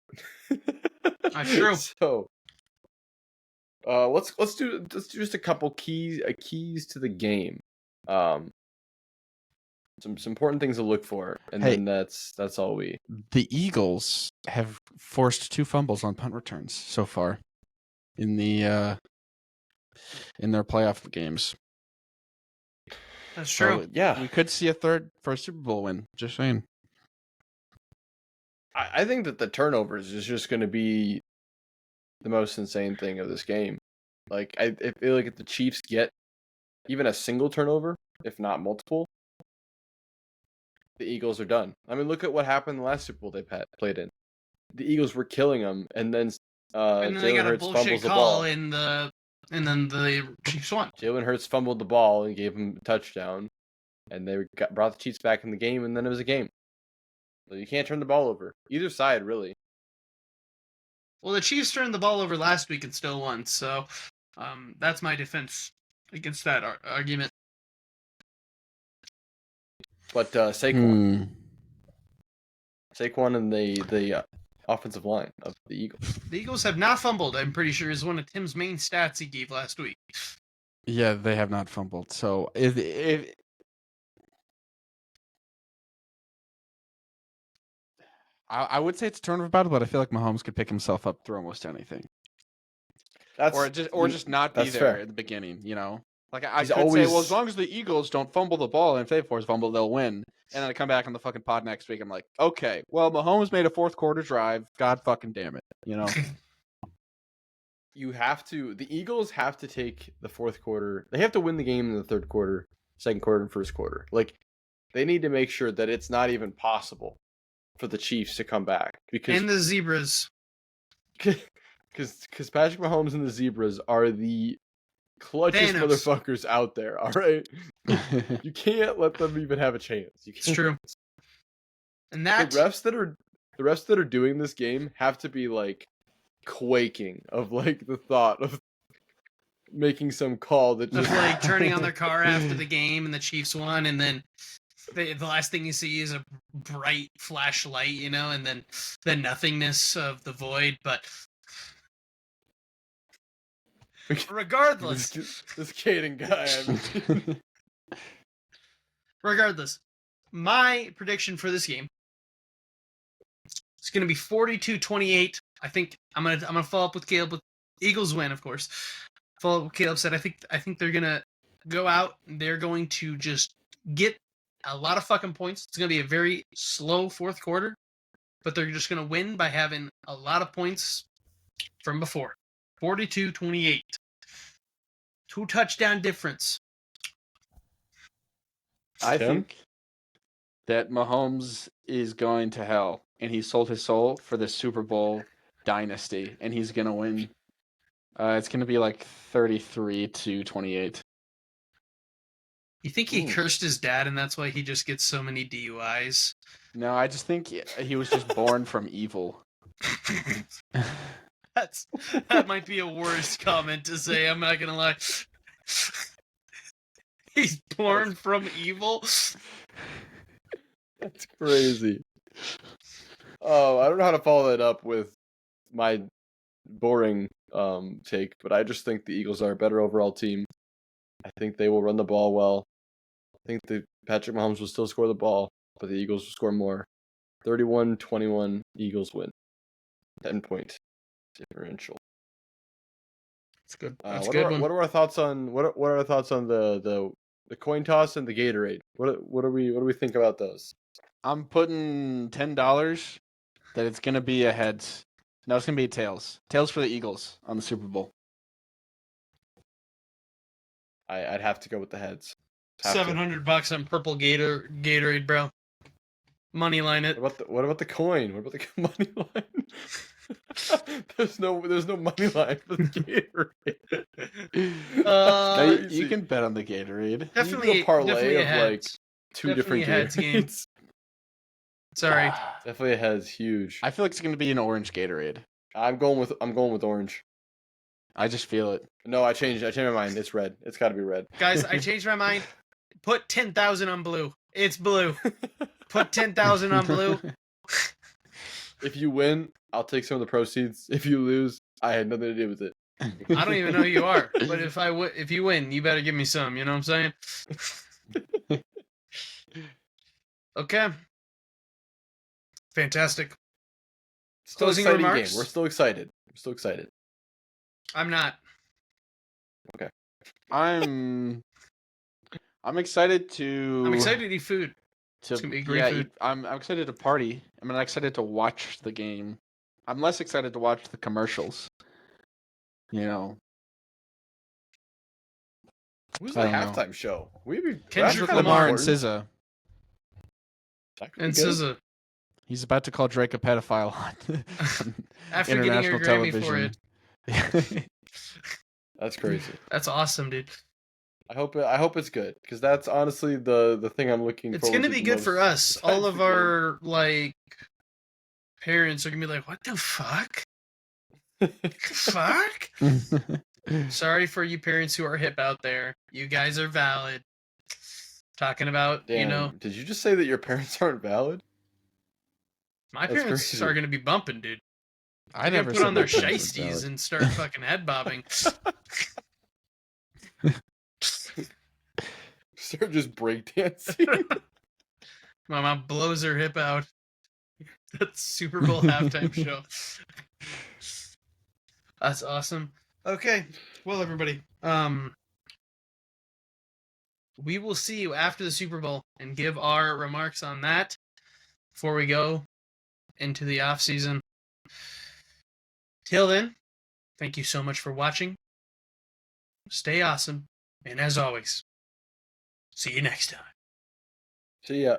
That's true. So, let's do just a couple keys to the game. Some important things to look for, and Hey. then that's all we. The Eagles have forced 2 fumbles on punt returns so far in the in their playoff games. That's true. So, yeah, We could see a third for a Super Bowl win. Just saying. I think that the turnovers is just going to be the most insane thing of this game. Like I feel like if the Chiefs get even a single turnover, if not multiple, the Eagles are done. I mean, look at what happened in the last Super Bowl they played in. The Eagles were killing them, and then And then they Jalen got a Hurts bullshit fumbles the call ball. and then the Chiefs won. Jalen Hurts fumbled the ball and gave him a touchdown, and they brought the Chiefs back in the game, and then it was a game. So you can't turn the ball over. Either side, really. Well, the Chiefs turned the ball over last week and still won, so that's my defense against that argument. But Saquon and the offensive line of the Eagles. The Eagles have not fumbled, I'm pretty sure, is one of Tim's main stats he gave last week. Yeah, they have not fumbled. So if I would say it's a turnover battle, but I feel like Mahomes could pick himself up through almost anything, or just not be that's there fair. at the beginning. You know, like I He's could say, always- well, as long as the Eagles don't fumble the ball and if they force fumble, they'll win. And then I come back on the fucking pod next week. I'm like, okay, well, Mahomes made a fourth quarter drive. God fucking damn it, you know. The Eagles have to take the fourth quarter. They have to win the game in the third quarter, second quarter, and first quarter. Like, they need to make sure that it's not even possible for the Chiefs to come back. Because And the Zebras. Because Patrick Mahomes and the Zebras are the clutchest Thanos. motherfuckers out there, all right? You can't let them even have a chance. It's true. And The that refs that are doing this game have to be like quaking of like the thought of making some call that of just like turning on their car after the game and the Chiefs won, and then the last thing you see is a bright flashlight, you know, and then the nothingness of the void. But regardless, this Caden guy. I mean, regardless, my prediction for this game is going to be 42-28. I think I'm gonna follow up with Caleb with Eagles win, of course. Follow up with Caleb said I think they're gonna go out and they're going to just get a lot of fucking points. It's gonna be a very slow fourth quarter, but they're just gonna win by having a lot of points from before. 42-28. 2 touchdown difference. I Tim? think that Mahomes is going to hell, and he sold his soul for the Super Bowl dynasty, and he's gonna win. It's gonna be like 33-28. You think he Ooh. cursed his dad and that's why he just gets so many DUIs? No, I just think he was just born from evil. That might be a worse comment to say, I'm not gonna lie. He's born from evil. That's crazy. Oh, I don't know how to follow that up with my boring take, but I just think the Eagles are a better overall team. I think they will run the ball well. I think that Patrick Mahomes will still score the ball, but the Eagles will score more. 31-21, Eagles win. 10-point differential. It's good. That's a What good are one. what are our thoughts on what are our thoughts on the coin toss and the Gatorade? What do we think about those? I'm putting $10 that it's gonna be a heads. No, it's gonna be a tails. Tails for the Eagles on the Super Bowl. I'd have to go with the heads. Have to. $700 on purple Gatorade, bro. Money line it. What about the coin? What about the money line? there's no money line for the Gatorade. Now, you Crazy. can bet on the Gatorade. Definitely You do a parlay definitely a of like heads. two Definitely different a heads game. Gatorades. Sorry. Definitely a heads, huge. I feel like it's gonna be an orange Gatorade. I'm going with orange. I just feel it. No, I changed my mind. It's red. It's got to be red. Guys, I changed my mind. Put 10,000 on blue. It's blue. Put 10,000 on blue. If you win, I'll take some of the proceeds. If you lose, I had nothing to do with it. I don't even know who you are, but if you win, you better give me some. You know what I'm saying? Okay. Fantastic. Still Closing exciting remarks? game. We're still excited. I'm not. I'm excited to. I'm excited to eat food. To, It's gonna be great food. I'm excited to party. I'm excited to watch the game. I'm less excited to watch the commercials. You know, Who's the I don't know. halftime show? Kendrick Lamar and important. SZA. And SZA, He's about to call Drake a pedophile on after getting her international Grammy for television. it. That's crazy. That's awesome, dude. I hope it's good because that's honestly the thing I'm looking for. It's gonna be good for us. All of our parents are gonna be like, "What the fuck? What the fuck?" Sorry for you parents who are hip out there. You guys are valid. Talking about, Damn, did you just say that your parents aren't valid? my That's parents crazy. are gonna be bumping, dude. I They're never gonna put said on their my parents were shiesties valid. and start fucking head bobbing. Start just breakdancing. My mom blows her hip out. That's Super Bowl halftime show. That's awesome. Okay, well, everybody, we will see you after the Super Bowl and give our remarks on that before we go into the off season. Till then, thank you so much for watching. Stay awesome, and as always, see you next time. See ya.